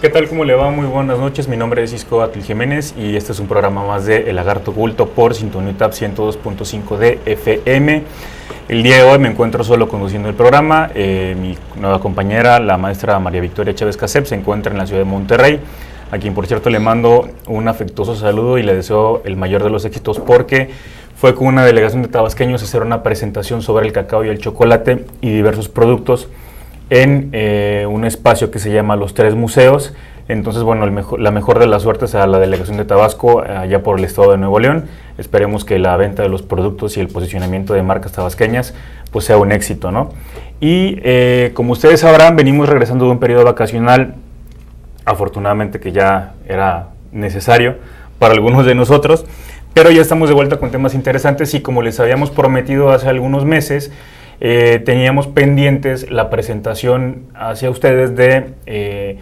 ¿Qué tal? ¿Cómo le va? Muy buenas noches. Mi nombre es Iscoatl Jiménez y este es un programa más de El Lagarto Oculto por Sintonía UTAP 102.5 de FM. El día de hoy me encuentro solo conduciendo el programa. Mi nueva compañera, la maestra María Victoria Chávez Casep, se encuentra en la ciudad de Monterrey, a quien por cierto le mando un afectuoso saludo y le deseo el mayor de los éxitos porque fue con una delegación de tabasqueños a hacer una presentación sobre el cacao y el chocolate y diversos productos en un espacio que se llama Los Tres Museos. Entonces, bueno, la mejor de las suertes a la delegación de Tabasco, allá por el estado de Nuevo León. Esperemos que la venta de los productos y el posicionamiento de marcas tabasqueñas pues sea un éxito, ¿no? Y como ustedes sabrán, venimos regresando de un periodo vacacional, afortunadamente que ya era necesario para algunos de nosotros, pero ya estamos de vuelta con temas interesantes y como les habíamos prometido hace algunos meses, teníamos pendientes la presentación hacia ustedes de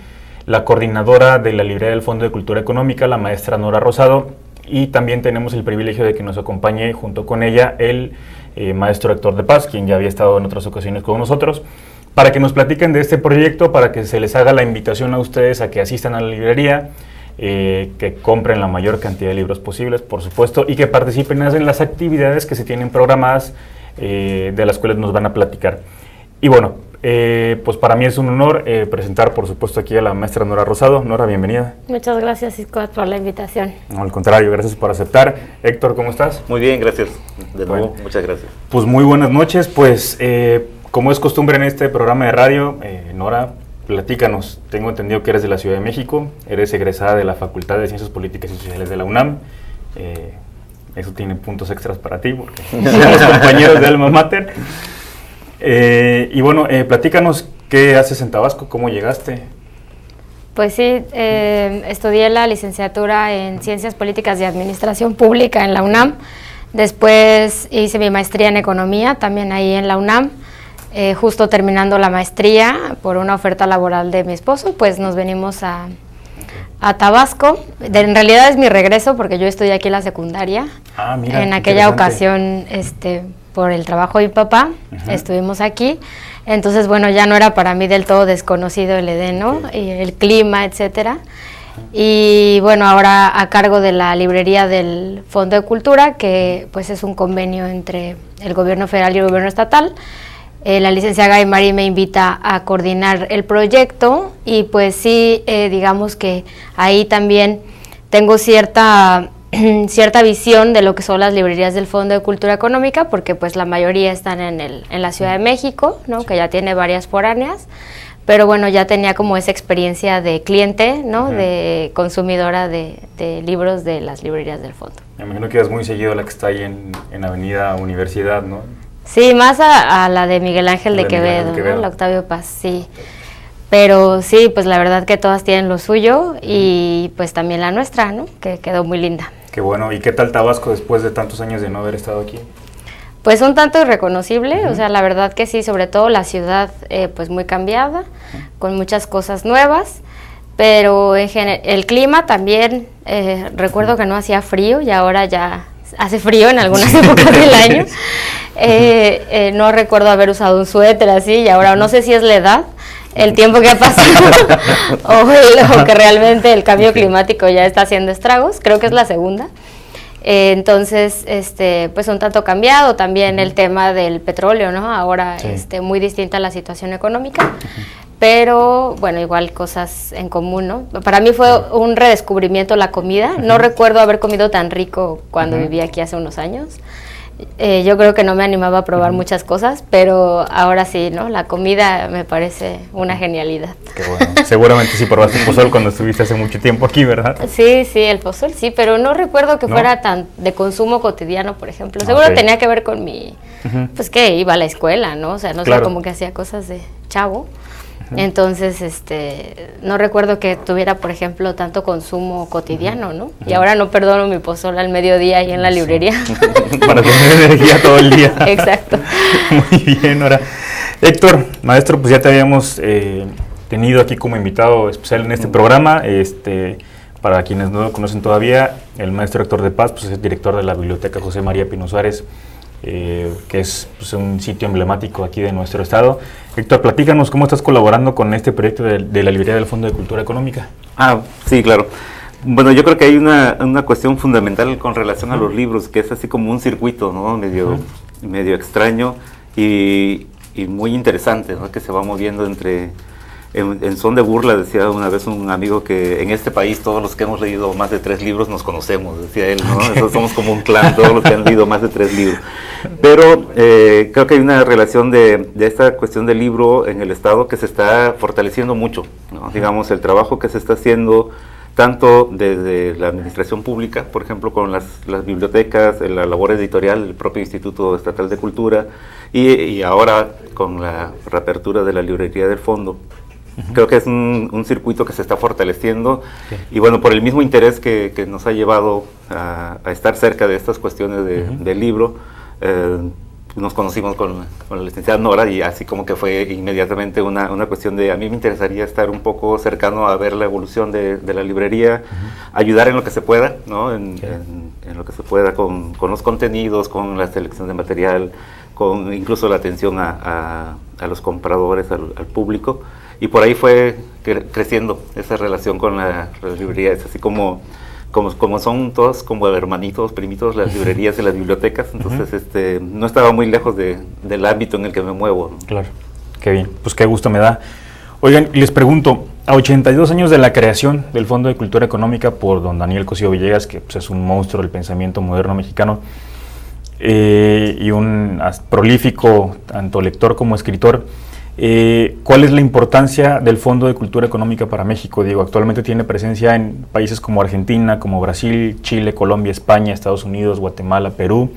la coordinadora de la librería del Fondo de Cultura Económica, la maestra Nora Rosado, y también tenemos el privilegio de que nos acompañe junto con ella el maestro Héctor de Paz, quien ya había estado en otras ocasiones con nosotros, para que nos platiquen de este proyecto, para que se les haga la invitación a ustedes a que asistan a la librería, que compren la mayor cantidad de libros posibles, por supuesto, y que participen en las actividades que se tienen programadas, de las cuales nos van a platicar. Y bueno, pues para mí es un honor presentar, por supuesto, aquí a la maestra Nora Rosado. Nora, bienvenida. Muchas gracias, Iscoatl, por la invitación. No, al contrario, gracias por aceptar. Héctor, ¿cómo estás? Muy bien, gracias. De nuevo, muchas gracias. Pues muy buenas noches. Pues como es costumbre en este programa de radio, Nora, platícanos. Tengo entendido que eres de la Ciudad de México, eres egresada de la Facultad de Ciencias Políticas y Sociales de la UNAM. Eso tiene puntos extras para ti, porque somos compañeros de Alma Mater. Y bueno, platícanos qué haces en Tabasco, cómo llegaste. Pues sí, estudié la licenciatura en Ciencias Políticas y Administración Pública en la UNAM. Después hice mi maestría en Economía, también ahí en la UNAM. Justo terminando la maestría, por una oferta laboral de mi esposo, pues nos venimos a Tabasco. En realidad es mi regreso porque yo estudié aquí la secundaria. Mira, en aquella ocasión, por el trabajo de mi papá, estuvimos aquí. Entonces, bueno, ya no era para mí del todo desconocido el Edén, ¿no? Y el clima, etcétera. Y bueno, ahora a cargo de la librería del Fondo de Cultura, que pues es un convenio entre el gobierno federal y el gobierno estatal. La licenciada Gaymari me invita a coordinar el proyecto y pues sí, digamos que ahí también tengo cierta visión de lo que son las librerías del Fondo de Cultura Económica, porque pues la mayoría están en la Ciudad de México, ¿no? Que ya tiene varias foráneas, pero bueno, ya tenía como esa experiencia de cliente, ¿no? De consumidora de libros de las librerías del Fondo. Me imagino que es muy seguido la que está ahí en Avenida Universidad, ¿no? Sí, más a la de Miguel Ángel de Quevedo, ¿no? La Octavio Paz, sí. Pero sí, pues la verdad que todas tienen lo suyo y pues también la nuestra, ¿no? Que quedó muy linda. Qué bueno. ¿Y qué tal Tabasco después de tantos años de no haber estado aquí? Pues un tanto irreconocible, o sea, la verdad que sí, sobre todo la ciudad pues muy cambiada, con muchas cosas nuevas, pero el clima también, recuerdo que no hacía frío y ahora ya hace frío en algunas épocas del año. No recuerdo haber usado un suéter así y ahora no sé si es la edad, el tiempo que ha pasado o que realmente el cambio climático ya está haciendo estragos, creo que es la segunda. Entonces, pues un tanto cambiado también el tema del petróleo, ¿no? Ahora muy distinta la situación económica, pero bueno, igual cosas en común, ¿no? Para mí fue un redescubrimiento la comida, no recuerdo haber comido tan rico cuando vivía aquí hace unos años. Yo creo que no me animaba a probar muchas cosas, pero ahora sí, ¿no? La comida me parece una genialidad. Qué bueno. Seguramente sí probaste pozol cuando estuviste hace mucho tiempo aquí, ¿verdad? Sí, el pozol sí, pero no recuerdo que fuera tan de consumo cotidiano, por ejemplo. Seguro tenía que ver con mi, pues que iba a la escuela, ¿no? O sea, no sé, como que hacía cosas de chavo. Entonces, no recuerdo que tuviera, por ejemplo, tanto consumo cotidiano, ¿no? Y ahora no perdono mi pozol al mediodía ahí en la librería. Para tener energía todo el día. Exacto. Muy bien, ahora. Héctor, maestro, pues ya te habíamos tenido aquí como invitado especial en este programa. Para quienes no lo conocen todavía, el maestro Héctor de Paz pues es director de la Biblioteca José María Pino Suárez que es pues, un sitio emblemático aquí de nuestro estado. Héctor, platícanos cómo estás colaborando con este proyecto de la librería del Fondo de Cultura Económica. Sí, claro. Bueno, yo creo que hay una cuestión fundamental con relación a los libros, que es así como un circuito, ¿no? medio extraño y muy interesante, ¿no? Que se va moviendo en son de burla. Decía una vez un amigo que en este país todos los que hemos leído más de 3 libros nos conocemos, decía él, ¿no? Somos como un clan, todos los que han leído más de 3 libros. Pero creo que hay una relación de esta cuestión del libro en el Estado que se está fortaleciendo mucho, ¿no? Digamos, el trabajo que se está haciendo tanto desde la administración pública, por ejemplo, con las bibliotecas, la labor editorial del propio Instituto Estatal de Cultura, y ahora con la reapertura de la librería del Fondo. Creo que es un circuito que se está fortaleciendo, y bueno, por el mismo interés que nos ha llevado a estar cerca de estas cuestiones del libro, nos conocimos con la licenciada Nora, y así como que fue inmediatamente una cuestión de, a mí me interesaría estar un poco cercano a ver la evolución de la librería, ayudar en lo que se pueda, ¿no? En lo que se pueda con los contenidos, con la selección de material, con incluso la atención a los compradores, al público. Y por ahí fue creciendo esa relación con la librería. Es así como son todos como hermanitos, primitos, las librerías y las bibliotecas. Entonces no estaba muy lejos del ámbito en el que me muevo, ¿no? Claro, qué bien, pues qué gusto me da. Oigan, les pregunto, a 82 años de la creación del Fondo de Cultura Económica por don Daniel Cosío Villegas, que pues, es un monstruo del pensamiento moderno mexicano, y un prolífico tanto lector como escritor, ¿cuál es la importancia del Fondo de Cultura Económica para México? Digo, actualmente tiene presencia en países como Argentina, como Brasil, Chile, Colombia, España, Estados Unidos, Guatemala, Perú.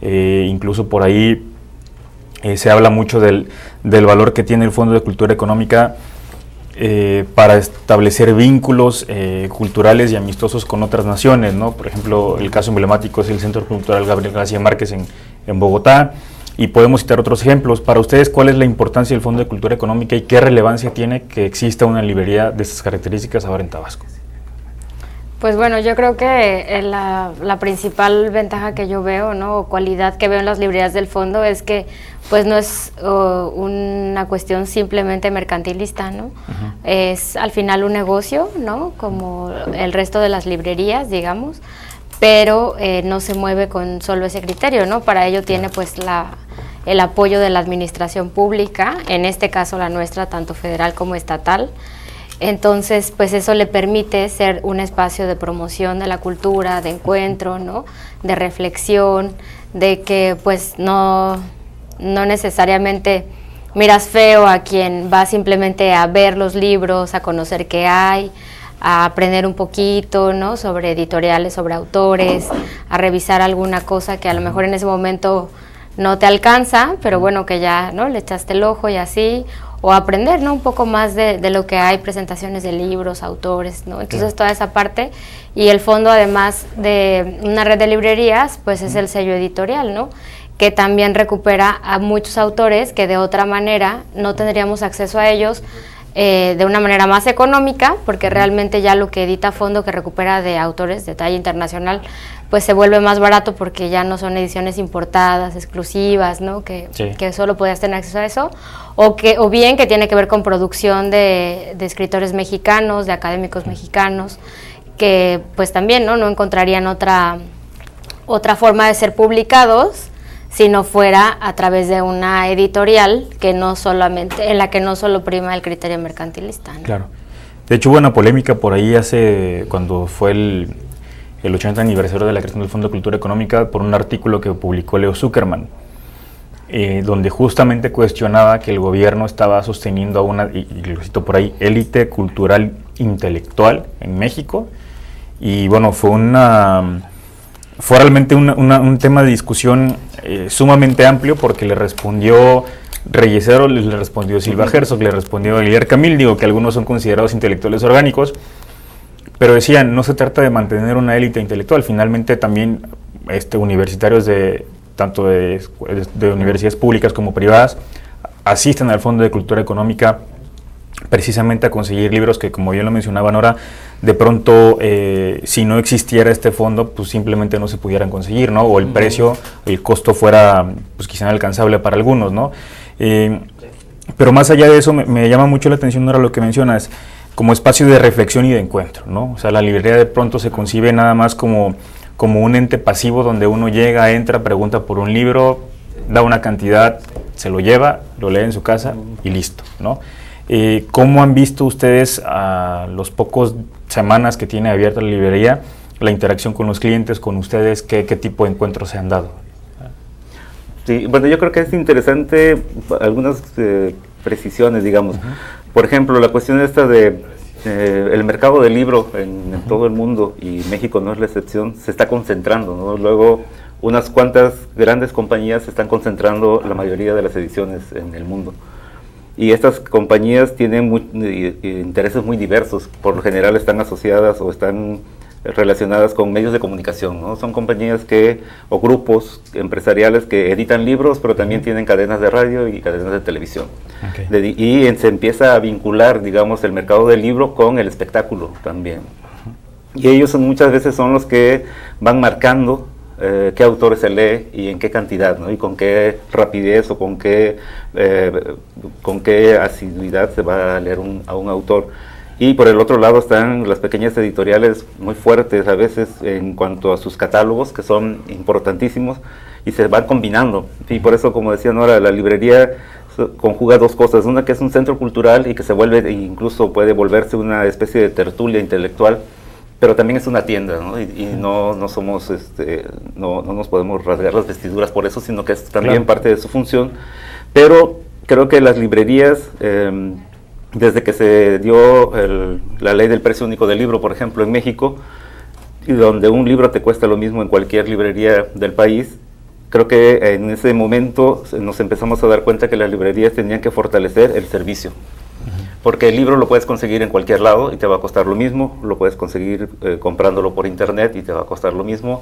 Incluso por ahí se habla mucho del valor que tiene el Fondo de Cultura Económica para establecer vínculos culturales y amistosos con otras naciones, ¿no? Por ejemplo, el caso emblemático es el Centro Cultural Gabriel García Márquez en Bogotá. Y podemos citar otros ejemplos. Para ustedes, ¿cuál es la importancia del Fondo de Cultura Económica y qué relevancia tiene que exista una librería de estas características ahora en Tabasco? Pues bueno, yo creo que la principal ventaja que yo veo, ¿no? O cualidad que veo en las librerías del fondo es que pues no es una cuestión simplemente mercantilista, ¿no? Es al final un negocio, ¿no? Como el resto de las librerías, digamos, pero no se mueve con solo ese criterio, ¿no? Para ello tiene pues el apoyo de la administración pública, en este caso la nuestra, tanto federal como estatal. Entonces, pues eso le permite ser un espacio de promoción de la cultura, de encuentro, ¿no? De reflexión, de que pues no necesariamente miras feo a quien va simplemente a ver los libros, a conocer qué hay, a aprender un poquito, ¿no? Sobre editoriales, sobre autores, a revisar alguna cosa que a lo mejor en ese momento no te alcanza, pero bueno, que ya, ¿no? Le echaste el ojo y así, o aprender, ¿no? Un poco más de lo que hay, presentaciones de libros, autores, ¿no? Entonces toda esa parte, y el fondo, además de una red de librerías, pues es el sello editorial, ¿no? Que también recupera a muchos autores que de otra manera no tendríamos acceso a ellos, de una manera más económica, porque realmente ya lo que edita Fondo, que recupera de autores de talla internacional, pues se vuelve más barato porque ya no son ediciones importadas, exclusivas, ¿no? Que solo podías tener acceso a eso, o bien que tiene que ver con producción de escritores mexicanos, de académicos mexicanos, que pues también no encontrarían otra forma de ser publicados si no fuera a través de una editorial que no solamente, en la que no solo prima el criterio mercantilista, ¿no? Claro. De hecho, hubo una polémica por ahí cuando fue el 80 aniversario de la creación del Fondo de Cultura Económica, por un artículo que publicó Leo Zuckerman, donde justamente cuestionaba que el gobierno estaba sosteniendo a una, y lo cito por ahí, élite cultural intelectual en México, y bueno, fue realmente un tema de discusión sumamente amplio, porque le respondió Reyesero, le respondió Silva Herzog, le respondió Guillermo Camil, digo que algunos son considerados intelectuales orgánicos, pero decían, no se trata de mantener una élite intelectual, finalmente también universitarios tanto de universidades públicas como privadas asisten al Fondo de Cultura Económica precisamente a conseguir libros que, como bien lo mencionaba Nora, de pronto si no existiera este fondo, pues simplemente no se pudieran conseguir, ¿no? O el precio, el costo fuera pues quizá inalcanzable para algunos, ¿no? Pero más allá de eso, me llama mucho la atención ahora lo que mencionas, como espacio de reflexión y de encuentro, ¿no? O sea, la librería de pronto se concibe nada más como un ente pasivo donde uno llega, entra, pregunta por un libro, da una cantidad, se lo lleva, lo lee en su casa y listo, ¿no? ¿Cómo han visto ustedes a los pocos semanas que tiene abierta la librería, la interacción con los clientes, con ustedes, qué tipo de encuentros se han dado? Sí, bueno, yo creo que es interesante algunas precisiones, digamos. Por ejemplo, la cuestión esta de el mercado del libro en todo el mundo, y México no es la excepción, se está concentrando, ¿no? Luego, unas cuantas grandes compañías están concentrando la mayoría de las ediciones en el mundo. Y estas compañías tienen intereses muy diversos, por lo general están asociadas o están relacionadas con medios de comunicación, ¿no? Son compañías o grupos empresariales que editan libros, pero también tienen cadenas de radio y cadenas de televisión. Okay. Y se empieza a vincular, digamos, el mercado del libro con el espectáculo también. Y ellos muchas veces son los que van marcando qué autores se lee y en qué cantidad, ¿no? Y con qué rapidez o con qué asiduidad se va a leer a un autor. Y por el otro lado están las pequeñas editoriales muy fuertes a veces en cuanto a sus catálogos, que son importantísimos, y se van combinando. Y por eso, como decía Nora, la librería conjuga dos cosas: una que es un centro cultural y que se vuelve, incluso puede volverse una especie de tertulia intelectual, pero también es una tienda, ¿no? Y no somos, no nos podemos rasgar las vestiduras por eso, sino que es también parte de su función. Pero creo que las librerías, desde que se dio la ley del precio único del libro, por ejemplo, en México, y donde un libro te cuesta lo mismo en cualquier librería del país, creo que en ese momento nos empezamos a dar cuenta que las librerías tenían que fortalecer el servicio. Porque el libro lo puedes conseguir en cualquier lado y te va a costar lo mismo, lo puedes conseguir comprándolo por internet y te va a costar lo mismo.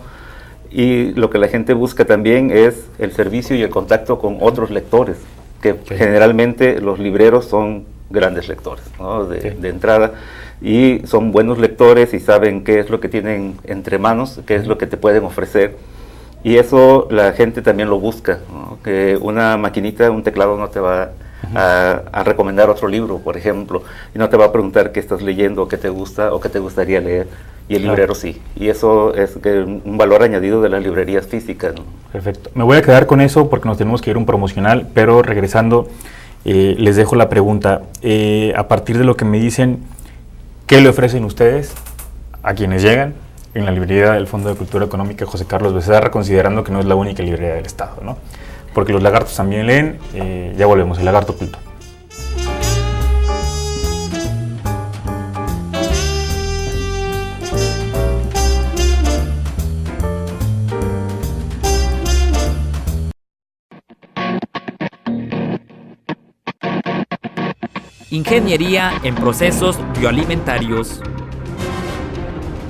Y lo que la gente busca también es el servicio y el contacto con otros lectores, que generalmente los libreros son grandes lectores, ¿no? de entrada, y son buenos lectores y saben qué es lo que tienen entre manos, qué es lo que te pueden ofrecer. Y eso la gente también lo busca, ¿no? Que una maquinita, un teclado no te va a recomendar otro libro, por ejemplo, y no te va a preguntar qué estás leyendo, o qué te gusta, o qué te gustaría leer, y el librero sí. Y eso es un valor añadido de las librerías físicas, ¿no? Perfecto. Me voy a quedar con eso porque nos tenemos que ir a un promocional, pero regresando, les dejo la pregunta. A partir de lo que me dicen, ¿qué le ofrecen ustedes a quienes llegan en la librería del Fondo de Cultura Económica José Carlos Becerra, considerando que no es la única librería del Estado, ¿no? Porque los lagartos también leen. Ya volvemos, el lagarto oculto. Ingeniería en procesos bioalimentarios.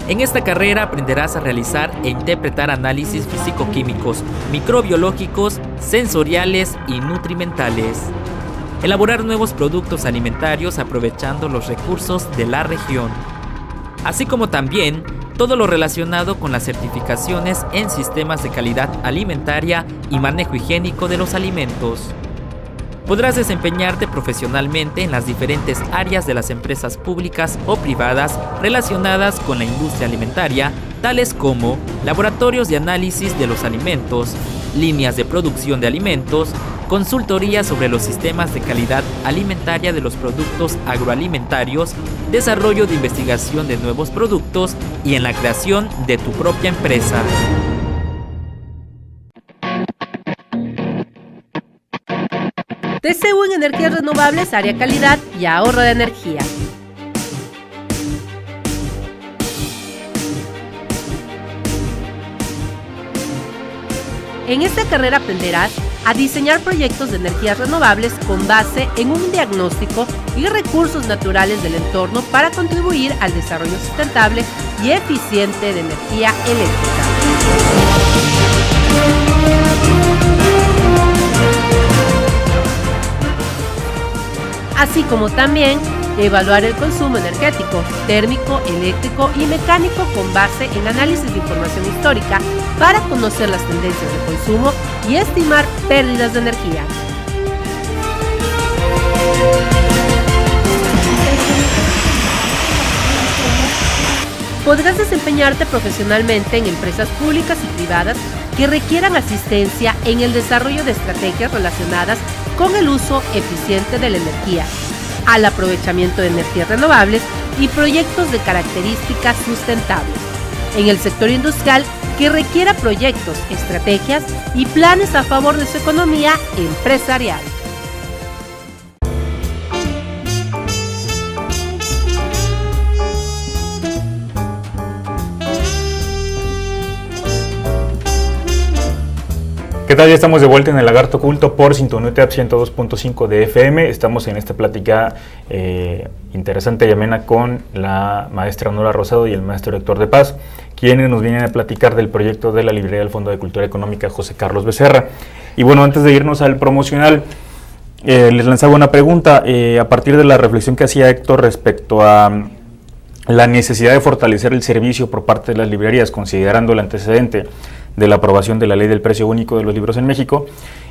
En esta carrera aprenderás a realizar e interpretar análisis físico-químicos, microbiológicos, sensoriales y nutrimentales. Elaborar nuevos productos alimentarios aprovechando los recursos de la región. Así como también todo lo relacionado con las certificaciones en sistemas de calidad alimentaria y manejo higiénico de los alimentos. Podrás desempeñarte profesionalmente en las diferentes áreas de las empresas públicas o privadas relacionadas con la industria alimentaria, tales como laboratorios de análisis de los alimentos, líneas de producción de alimentos, consultoría sobre los sistemas de calidad alimentaria de los productos agroalimentarios, desarrollo de investigación de nuevos productos y en la creación de tu propia empresa. TCU en Energías Renovables, área calidad y ahorro de energía. En esta carrera aprenderás a diseñar proyectos de energías renovables con base en un diagnóstico y recursos naturales del entorno para contribuir al desarrollo sustentable y eficiente de energía eléctrica. Así como también evaluar el consumo energético, térmico, eléctrico y mecánico con base en análisis de información histórica para conocer las tendencias de consumo y estimar pérdidas de energía. Podrás desempeñarte profesionalmente en empresas públicas y privadas que requieran asistencia en el desarrollo de estrategias relacionadas con el uso eficiente de la energía, al aprovechamiento de energías renovables y proyectos de características sustentables. En el sector industrial que requiera proyectos, estrategias y planes a favor de su economía empresarial. ¿Qué tal? Ya estamos de vuelta en el Lagarto Oculto por Sintonía UTEP 102.5 de FM. Estamos en esta plática interesante y amena con la maestra Nora Rosado y el maestro Héctor de Paz, quienes nos vienen a platicar del proyecto de la librería del Fondo de Cultura Económica José Carlos Becerra. Y bueno, antes de irnos al promocional, les lanzaba una pregunta a partir de la reflexión que hacía Héctor respecto a la necesidad de fortalecer el servicio por parte de las librerías, considerando el antecedente de la aprobación de la Ley del Precio Único de los Libros en México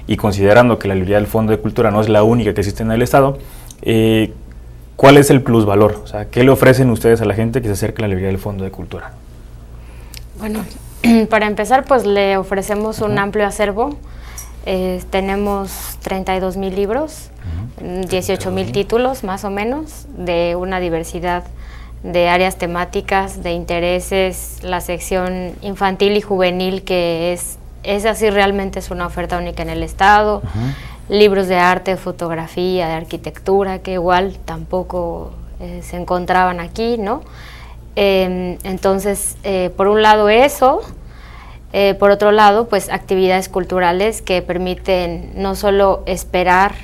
y considerando que la librería del Fondo de Cultura no es la única que existe en el Estado. ¿Cuál es el plusvalor? O sea, ¿qué le ofrecen ustedes a la gente que se acerque a la librería del Fondo de Cultura? Bueno, para empezar, pues le ofrecemos un amplio acervo. Tenemos 32,000 libros, 18,000 títulos más o menos, de una diversidad de áreas temáticas, de intereses, la sección infantil y juvenil, que es así, realmente es una oferta única en el Estado, libros de arte, fotografía, de arquitectura, que igual tampoco se encontraban aquí, ¿no? Entonces, por un lado eso, por otro lado, pues actividades culturales que permiten no solo esperar,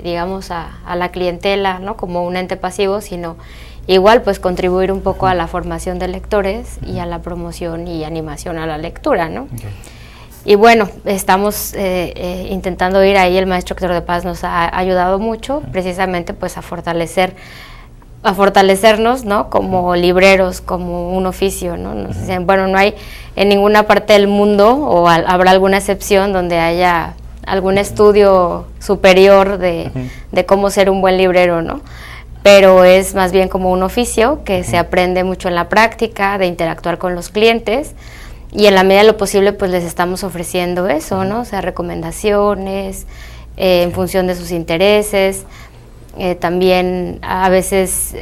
digamos, a la clientela, ¿no?, como un ente pasivo, sino igual pues contribuir un poco a la formación de lectores y a la promoción y animación a la lectura, ¿no? Okay. Y bueno, estamos intentando ir ahí, el maestro Héctor de Paz nos ha ayudado mucho, precisamente pues a fortalecernos, ¿no?, como libreros, como un oficio, ¿no? Nos dicen, bueno, no hay en ninguna parte del mundo, o habrá alguna excepción donde haya algún estudio superior de cómo ser un buen librero, ¿no? Pero es más bien como un oficio que se aprende mucho en la práctica, de interactuar con los clientes, y en la medida de lo posible pues les estamos ofreciendo eso, ¿no? O sea, recomendaciones en función de sus intereses, también a veces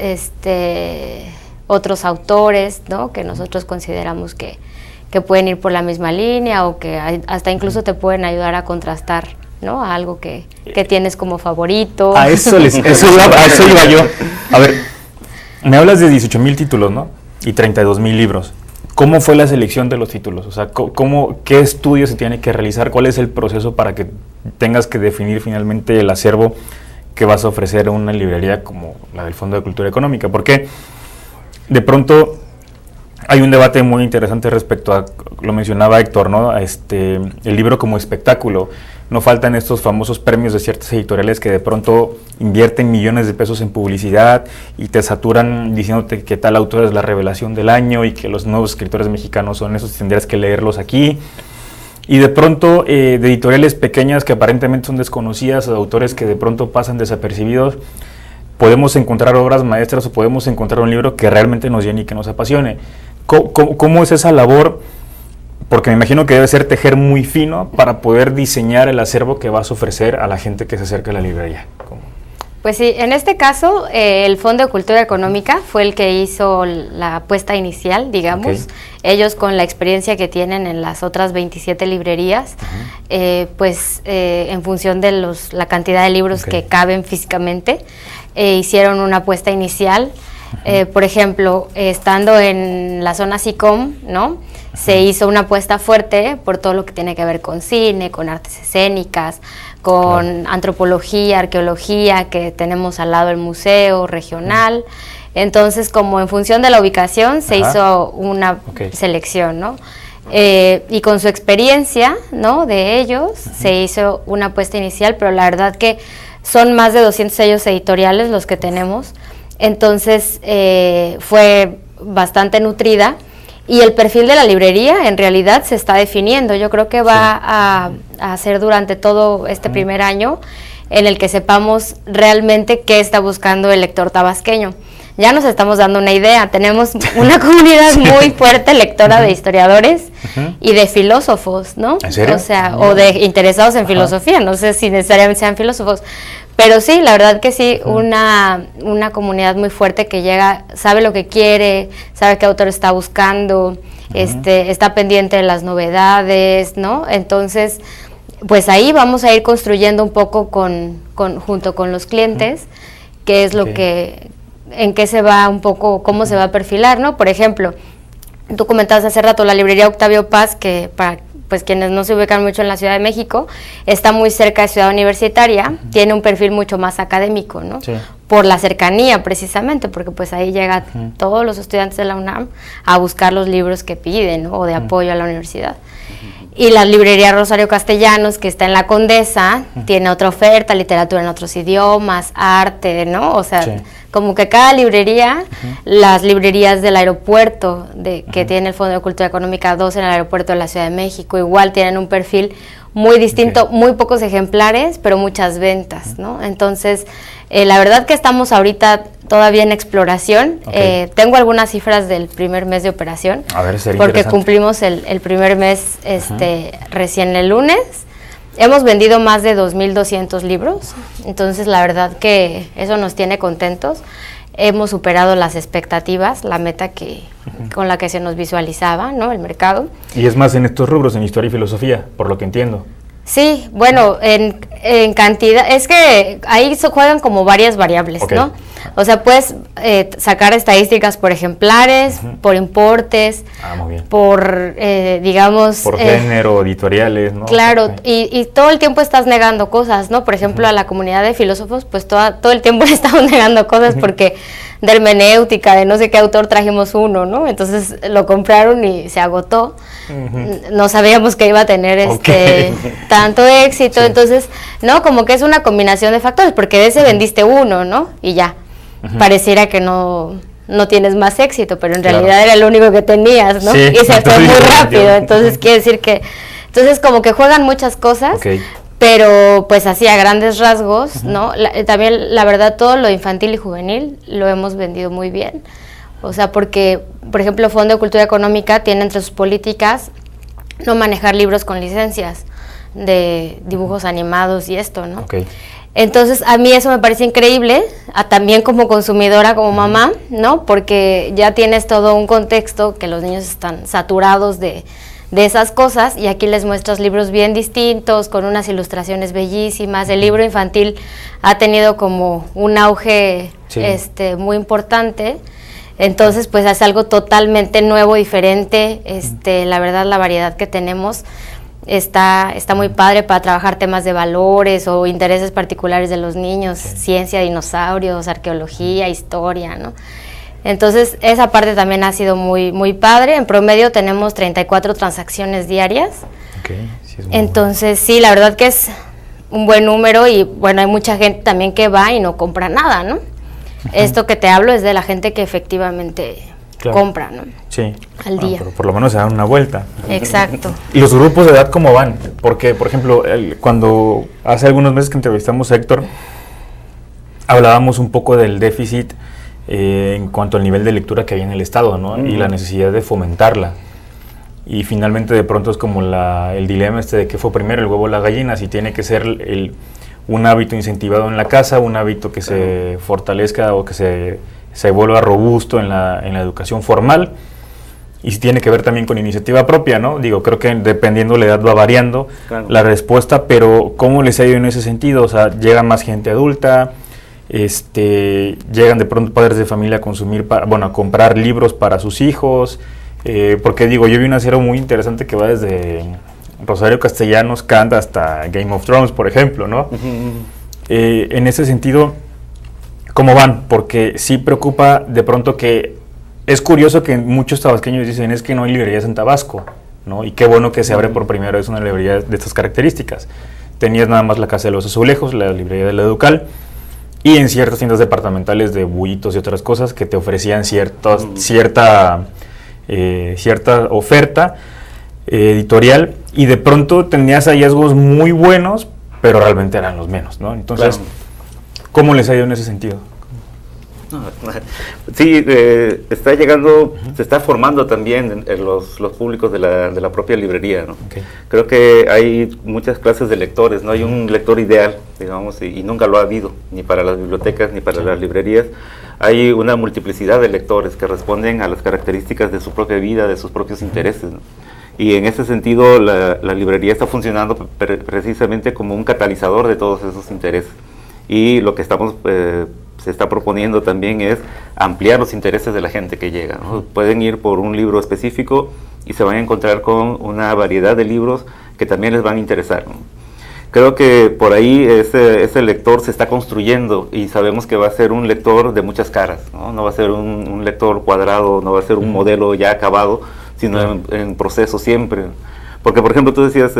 otros autores, ¿no?, que nosotros consideramos que pueden ir por la misma línea, o que hasta incluso te pueden ayudar a contrastar, ¿no?, a algo que tienes como favorito. A eso iba yo. A ver, me hablas de 18,000 títulos, ¿no?, y 32,000 libros. ¿Cómo fue la selección de los títulos? O sea, ¿qué estudios se tiene que realizar? ¿Cuál es el proceso para que tengas que definir finalmente el acervo que vas a ofrecer a una librería como la del Fondo de Cultura Económica? Porque de pronto hay un debate muy interesante respecto a, lo mencionaba Héctor, ¿no?, el libro como espectáculo. No faltan estos famosos premios de ciertas editoriales que de pronto invierten millones de pesos en publicidad y te saturan diciéndote que tal autor es la revelación del año y que los nuevos escritores mexicanos son esos y tendrías que leerlos aquí. Y de pronto de editoriales pequeñas que aparentemente son desconocidas, o de autores que de pronto pasan desapercibidos, podemos encontrar obras maestras o podemos encontrar un libro que realmente nos llene y que nos apasione. ¿Cómo es esa labor? Porque me imagino que debe ser tejer muy fino para poder diseñar el acervo que vas a ofrecer a la gente que se acerca a la librería. Pues sí, en este caso el Fondo de Cultura Económica fue el que hizo la apuesta inicial, digamos. Okay. Ellos, con la experiencia que tienen en las otras 27 librerías, en función de la cantidad de libros que caben físicamente, hicieron una apuesta inicial. Por ejemplo, estando en la zona SICOM, ¿no?, se hizo una apuesta fuerte por todo lo que tiene que ver con cine, con artes escénicas, con antropología, arqueología, que tenemos al lado el museo regional. Entonces, como en función de la ubicación, se hizo una selección, ¿no? Y con su experiencia, ¿no?, de ellos, se hizo una apuesta inicial, pero la verdad que son más de 200 sellos editoriales los que tenemos. Entonces fue bastante nutrida y el perfil de la librería en realidad se está definiendo. Yo creo que va a ser durante todo este primer año en el que sepamos realmente qué está buscando el lector tabasqueño. Ya nos estamos dando una idea, tenemos una comunidad muy fuerte lectora de historiadores y de filósofos, ¿no? ¿En serio? O sea, o de interesados en filosofía, no sé si necesariamente sean filósofos, pero sí, la verdad que sí, una comunidad muy fuerte que llega, sabe lo que quiere, sabe qué autor está buscando, está pendiente de las novedades, ¿no? Entonces, pues ahí vamos a ir construyendo un poco junto con los clientes, qué es lo que, en qué se va un poco, cómo se va a perfilar, ¿no? Por ejemplo, tú comentabas hace rato la librería Octavio Paz, que para pues quienes no se ubican mucho en la Ciudad de México, está muy cerca de Ciudad Universitaria, tiene un perfil mucho más académico, ¿no? Sí. Por la cercanía precisamente, porque pues ahí llegan todos los estudiantes de la UNAM a buscar los libros que piden, ¿no? O de apoyo a la universidad. Y la librería Rosario Castellanos, que está en la Condesa, tiene otra oferta, literatura en otros idiomas, arte, ¿no? O sea, como que cada librería, las librerías del aeropuerto, que tiene el Fondo de Cultura Económica 2 en el aeropuerto de la Ciudad de México, igual tienen un perfil muy distinto, muy pocos ejemplares, pero muchas ventas, ¿no? Entonces, la verdad que estamos ahorita todavía en exploración. Tengo algunas cifras del primer mes de operación, a ver, porque cumplimos el primer mes recién el lunes. Hemos vendido más de 2,200 libros, entonces la verdad que eso nos tiene contentos. Hemos superado las expectativas, la meta con la que se nos visualizaba, ¿no? El mercado. Y es más en estos rubros, en historia y filosofía, por lo que entiendo. Sí, bueno, en cantidad, es que ahí juegan como varias variables, ¿no? O sea, puedes sacar estadísticas por ejemplares, por importes, muy bien. por, digamos... Por género, editoriales, ¿no? Claro, y todo el tiempo estás negando cosas, ¿no? Por ejemplo, a la comunidad de filósofos, pues todo el tiempo le estamos negando cosas porque de hermenéutica, de no sé qué autor trajimos uno, ¿no? Entonces lo compraron y se agotó. No sabíamos que iba a tener tanto éxito, entonces, ¿no? Como que es una combinación de factores, porque de ese vendiste uno, ¿no? Y ya, pareciera que no tienes más éxito, pero en realidad era el único que tenías, ¿no? Y se fue muy rápido, entonces quiere decir que, entonces como que juegan muchas cosas, pero pues así a grandes rasgos, ¿no? También la verdad todo lo infantil y juvenil lo hemos vendido muy bien, o sea, porque, por ejemplo, Fondo de Cultura Económica tiene entre sus políticas no manejar libros con licencias de dibujos animados y esto, ¿no? Entonces, a mí eso me parece increíble, también como consumidora, como mamá, ¿no? Porque ya tienes todo un contexto que los niños están saturados de esas cosas, y aquí les muestras libros bien distintos, con unas ilustraciones bellísimas. El libro infantil ha tenido como un auge muy importante. Entonces, pues es algo totalmente nuevo, diferente. La verdad, la variedad que tenemos está muy padre para trabajar temas de valores o intereses particulares de los niños, ciencia, dinosaurios, arqueología, historia, ¿no? Entonces, esa parte también ha sido muy, muy padre. En promedio tenemos 34 transacciones diarias. Entonces, sí, la verdad que es un buen número, y bueno, hay mucha gente también que va y no compra nada, ¿no? Esto que te hablo es de la gente que efectivamente compra, ¿no? Sí. Al día. Pero por lo menos se dan una vuelta. Exacto. ¿Y los grupos de edad cómo van? Porque, por ejemplo, cuando hace algunos meses que entrevistamos a Héctor, hablábamos un poco del déficit en cuanto al nivel de lectura que hay en el Estado, ¿no? Y la necesidad de fomentarla. Y finalmente de pronto es como el dilema de qué fue primero, el huevo o la gallina, si tiene que ser un hábito incentivado en la casa, un hábito que se fortalezca o que se vuelva robusto en la educación formal, y si tiene que ver también con iniciativa propia, ¿no? Digo, creo que dependiendo de la edad va variando la respuesta, pero ¿cómo les ha ido en ese sentido? O sea, llega más gente adulta, llegan de pronto padres de familia a consumir, a comprar libros para sus hijos, porque digo, yo vi una serie muy interesante que va desde Rosario Castellanos, Kant, hasta Game of Thrones, por ejemplo, ¿no? En ese sentido, ¿cómo van? Porque sí preocupa de pronto que es curioso que muchos tabasqueños dicen es que no hay librerías en Tabasco, ¿no? Y qué bueno que se abre por primera vez una librería de estas características. Tenías nada más la Casa de los Azulejos, la librería de la Educal, y en ciertas tiendas departamentales de bullitos y otras cosas que te ofrecían cierta oferta editorial, y de pronto tenías hallazgos muy buenos, pero realmente eran los menos, ¿no? Entonces, claro. ¿Cómo les ha ido en ese sentido? Sí, está llegando, se está formando también en los públicos de la propia librería, ¿no? Okay. Creo que hay muchas clases de lectores, no hay un lector ideal, digamos, y nunca lo ha habido, ni para las bibliotecas ni para las librerías. Hay una multiplicidad de lectores que responden a las características de su propia vida, de sus propios intereses, ¿no? Y en ese sentido la librería está funcionando precisamente como un catalizador de todos esos intereses. Y lo que se está proponiendo también es ampliar los intereses de la gente que llega, ¿no? Pueden ir por un libro específico y se van a encontrar con una variedad de libros que también les van a interesar, ¿no? Creo que por ahí ese lector se está construyendo y sabemos que va a ser un lector de muchas caras, ¿no? No va a ser un lector cuadrado, no va a ser un modelo ya acabado, sino en proceso siempre. Porque, por ejemplo, tú decías,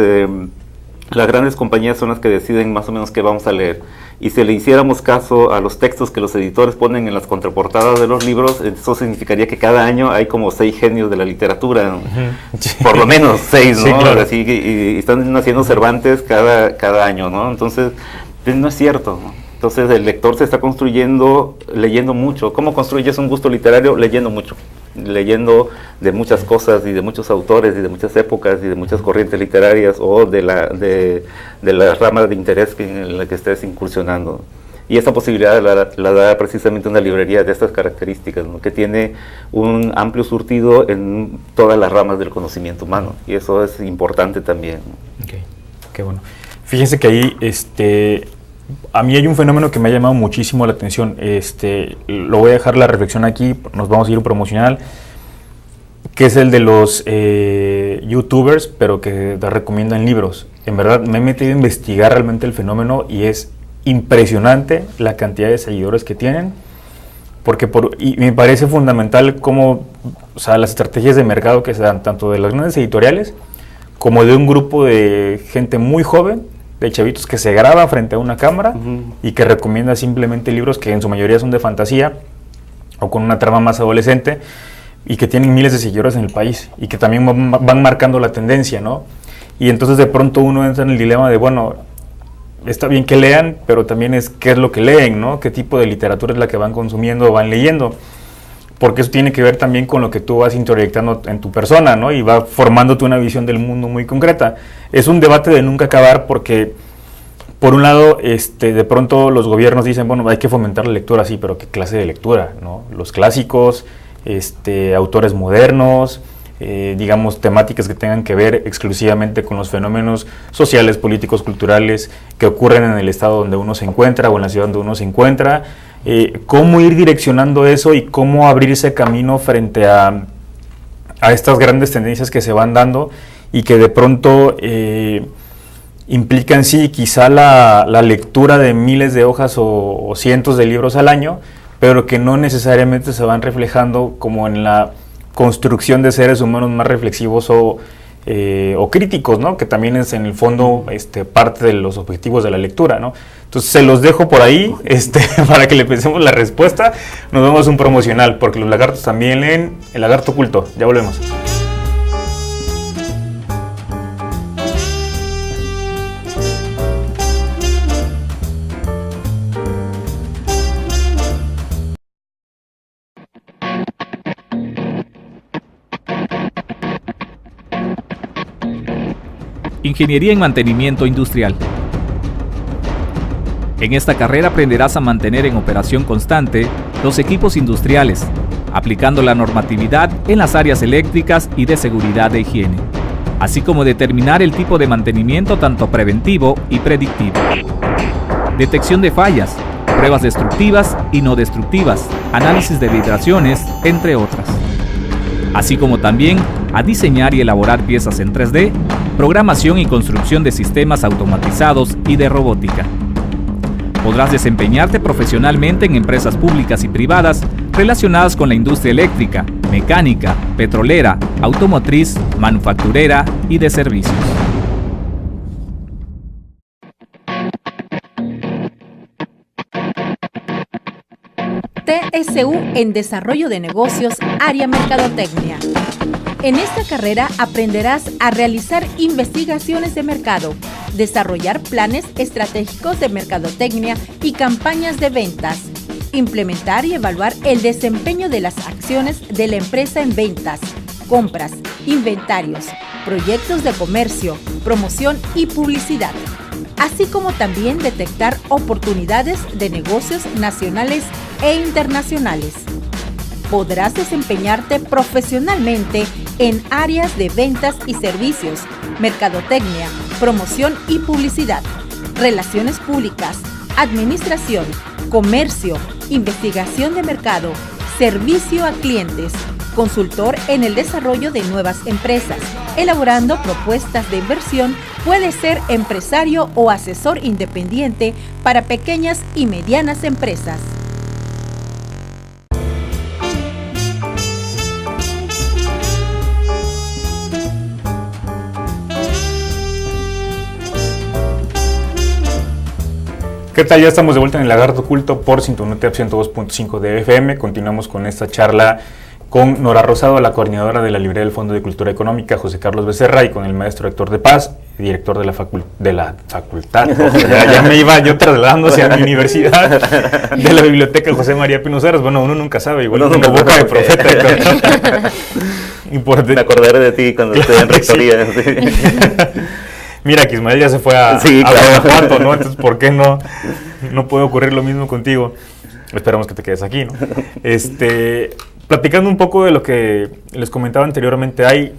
las grandes compañías son las que deciden más o menos qué vamos a leer. Y si le hiciéramos caso a los textos que los editores ponen en las contraportadas de los libros, eso significaría que cada año hay como 6 genios de la literatura, ¿no? Sí. Por lo menos 6, ¿no? Sí, claro. Así, y están naciendo Cervantes cada año, ¿no? Entonces, no es cierto, ¿no? Entonces el lector se está construyendo leyendo mucho. ¿Cómo construyes un gusto literario? Leyendo mucho. Leyendo de muchas cosas y de muchos autores y de muchas épocas y de muchas corrientes literarias o de la rama de interés en la que estés incursionando. Y esa posibilidad la da precisamente una librería de estas características, ¿no? Que tiene un amplio surtido en todas las ramas del conocimiento humano, y eso es importante también. Okay. Qué bueno. Fíjense que ahí a mí hay un fenómeno que me ha llamado muchísimo la atención. Lo voy a dejar la reflexión aquí, nos vamos a ir a un promocional, que es el de los youtubers, pero que te recomiendan libros. En verdad me he metido a investigar realmente el fenómeno y es impresionante la cantidad de seguidores que tienen, y me parece fundamental cómo, o sea, las estrategias de mercado que se dan tanto de las grandes editoriales como de un grupo de gente muy joven, de chavitos que se graba frente a una cámara y que recomienda simplemente libros que en su mayoría son de fantasía o con una trama más adolescente y que tienen miles de seguidores en el país y que también van marcando la tendencia, ¿no? Y entonces de pronto uno entra en el dilema de, bueno, está bien que lean, pero también es qué es lo que leen, ¿no? Qué tipo de literatura es la que van consumiendo o van leyendo, porque eso tiene que ver también con lo que tú vas introyectando en tu persona, ¿no? Y va formándote una visión del mundo muy concreta. Es un debate de nunca acabar porque, por un lado, de pronto los gobiernos dicen, bueno, hay que fomentar la lectura, sí, pero ¿qué clase de lectura, no? Los clásicos, autores modernos, digamos, temáticas que tengan que ver exclusivamente con los fenómenos sociales, políticos, culturales que ocurren en el estado donde uno se encuentra o en la ciudad donde uno se encuentra. Cómo ir direccionando eso y cómo abrirse camino frente a estas grandes tendencias que se van dando y que de pronto implican, sí, quizá la lectura de miles de hojas o cientos de libros al año, pero que no necesariamente se van reflejando como en la construcción de seres humanos más reflexivos o críticos, ¿no? Que también es en el fondo parte de los objetivos de la lectura, ¿no? Entonces se los dejo por ahí para que le pensemos la respuesta. Nos vemos un promocional, porque los lagartos también leen El Lagarto Oculto. Ya volvemos. Ingeniería en Mantenimiento Industrial. En esta carrera aprenderás a mantener en operación constante los equipos industriales, aplicando la normatividad en las áreas eléctricas y de seguridad e higiene, así como determinar el tipo de mantenimiento tanto preventivo y predictivo. Detección de fallas, pruebas destructivas y no destructivas, análisis de vibraciones, entre otras. Así como también a diseñar y elaborar piezas en 3D, programación y construcción de sistemas automatizados y de robótica. Podrás desempeñarte profesionalmente en empresas públicas y privadas relacionadas con la industria eléctrica, mecánica, petrolera, automotriz, manufacturera y de servicios. TSU en Desarrollo de Negocios, área Mercadotecnia. En esta carrera aprenderás a realizar investigaciones de mercado, desarrollar planes estratégicos de mercadotecnia y campañas de ventas, implementar y evaluar el desempeño de las acciones de la empresa en ventas, compras, inventarios, proyectos de comercio, promoción y publicidad, así como también detectar oportunidades de negocios nacionales e internacionales. Podrás desempeñarte profesionalmente en áreas de ventas y servicios, mercadotecnia, promoción y publicidad, relaciones públicas, administración, comercio, investigación de mercado, servicio a clientes, consultor en el desarrollo de nuevas empresas, elaborando propuestas de inversión, puede ser empresario o asesor independiente para pequeñas y medianas empresas. ¿Qué tal? Ya estamos de vuelta en el Lagarto Oculto por Sintonía 102.5 de FM. Continuamos con esta charla con Nora Rosado, la coordinadora de la Librería del Fondo de Cultura Económica, José Carlos Becerra, y con el maestro Héctor de Paz, director de la facultad. Ya me iba yo trasladando hacia mi universidad, de la Biblioteca José María Pino Ceras. Bueno, uno nunca sabe, igual tengo boca de profeta, Héctor. Me acordaré de ti cuando esté en rectoría. Sí. Mira, que Ismael ya se fue a Guanajuato, ¿no? Entonces, ¿por qué no puede ocurrir lo mismo contigo? Esperamos que te quedes aquí, ¿no? Platicando un poco de lo que les comentaba anteriormente, hay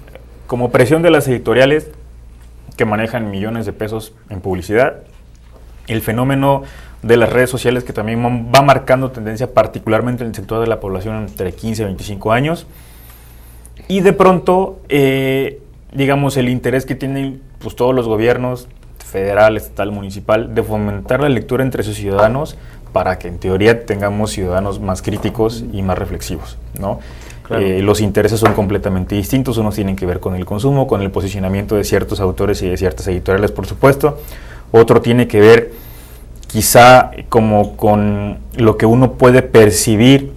como presión de las editoriales que manejan millones de pesos en publicidad, el fenómeno de las redes sociales que también va marcando tendencia particularmente en el sector de la población entre 15 y 25 años, y de pronto, digamos, el interés que tienen pues todos los gobiernos, federal, estatal, municipal, de fomentar la lectura entre sus ciudadanos para que en teoría tengamos ciudadanos más críticos y más reflexivos, ¿no? Claro. Los intereses son completamente distintos, unos tienen que ver con el consumo, con el posicionamiento de ciertos autores y de ciertas editoriales, por supuesto, otro tiene que ver quizá como con lo que uno puede percibir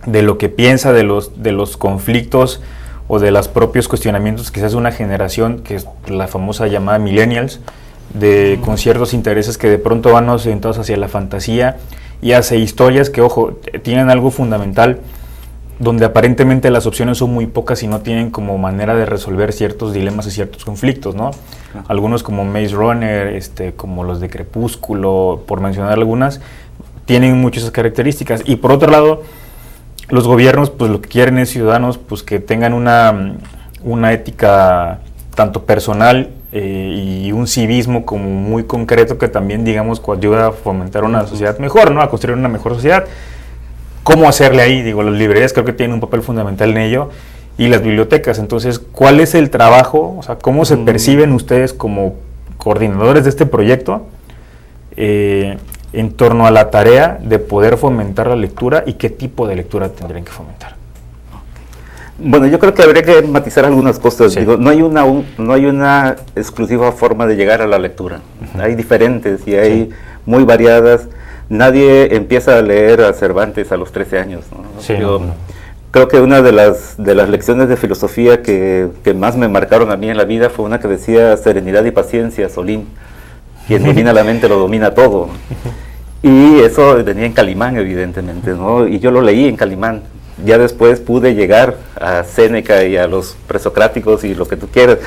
de lo que piensa de los conflictos o de los propios cuestionamientos quizás de una generación que es la famosa llamada millennials, con ciertos intereses que de pronto van orientados hacia la fantasía y hacia historias que, ojo, tienen algo fundamental, donde aparentemente las opciones son muy pocas y no tienen como manera de resolver ciertos dilemas y ciertos conflictos, ¿no? Algunos como Maze Runner, como los de Crepúsculo, por mencionar algunas, tienen muchas características. Y por otro lado, los gobiernos, pues lo que quieren es ciudadanos pues que tengan una ética tanto personal y un civismo como muy concreto que también, digamos, ayuda a fomentar una sociedad mejor, ¿no? A construir una mejor sociedad. ¿Cómo hacerle ahí? Digo, las librerías creo que tienen un papel fundamental en ello, y las bibliotecas. Entonces, ¿cuál es el trabajo? O sea, ¿cómo se perciben ustedes como coordinadores de este proyecto en torno a la tarea de poder fomentar la lectura y qué tipo de lectura tendrían que fomentar? Bueno, yo creo que habría que matizar algunas cosas. Sí. Digo, no hay una exclusiva forma de llegar a la lectura. Hay diferentes y hay muy variadas. Nadie empieza a leer a Cervantes a los 13 años, ¿no? Sí, Creo que una de las lecciones de filosofía que más me marcaron a mí en la vida fue una que decía: serenidad y paciencia, Solín. Quien domina la mente lo domina todo. Y eso venía en Calimán, evidentemente, ¿no? Y yo lo leí en Calimán. Ya después pude llegar a Séneca y a los presocráticos y lo que tú quieras,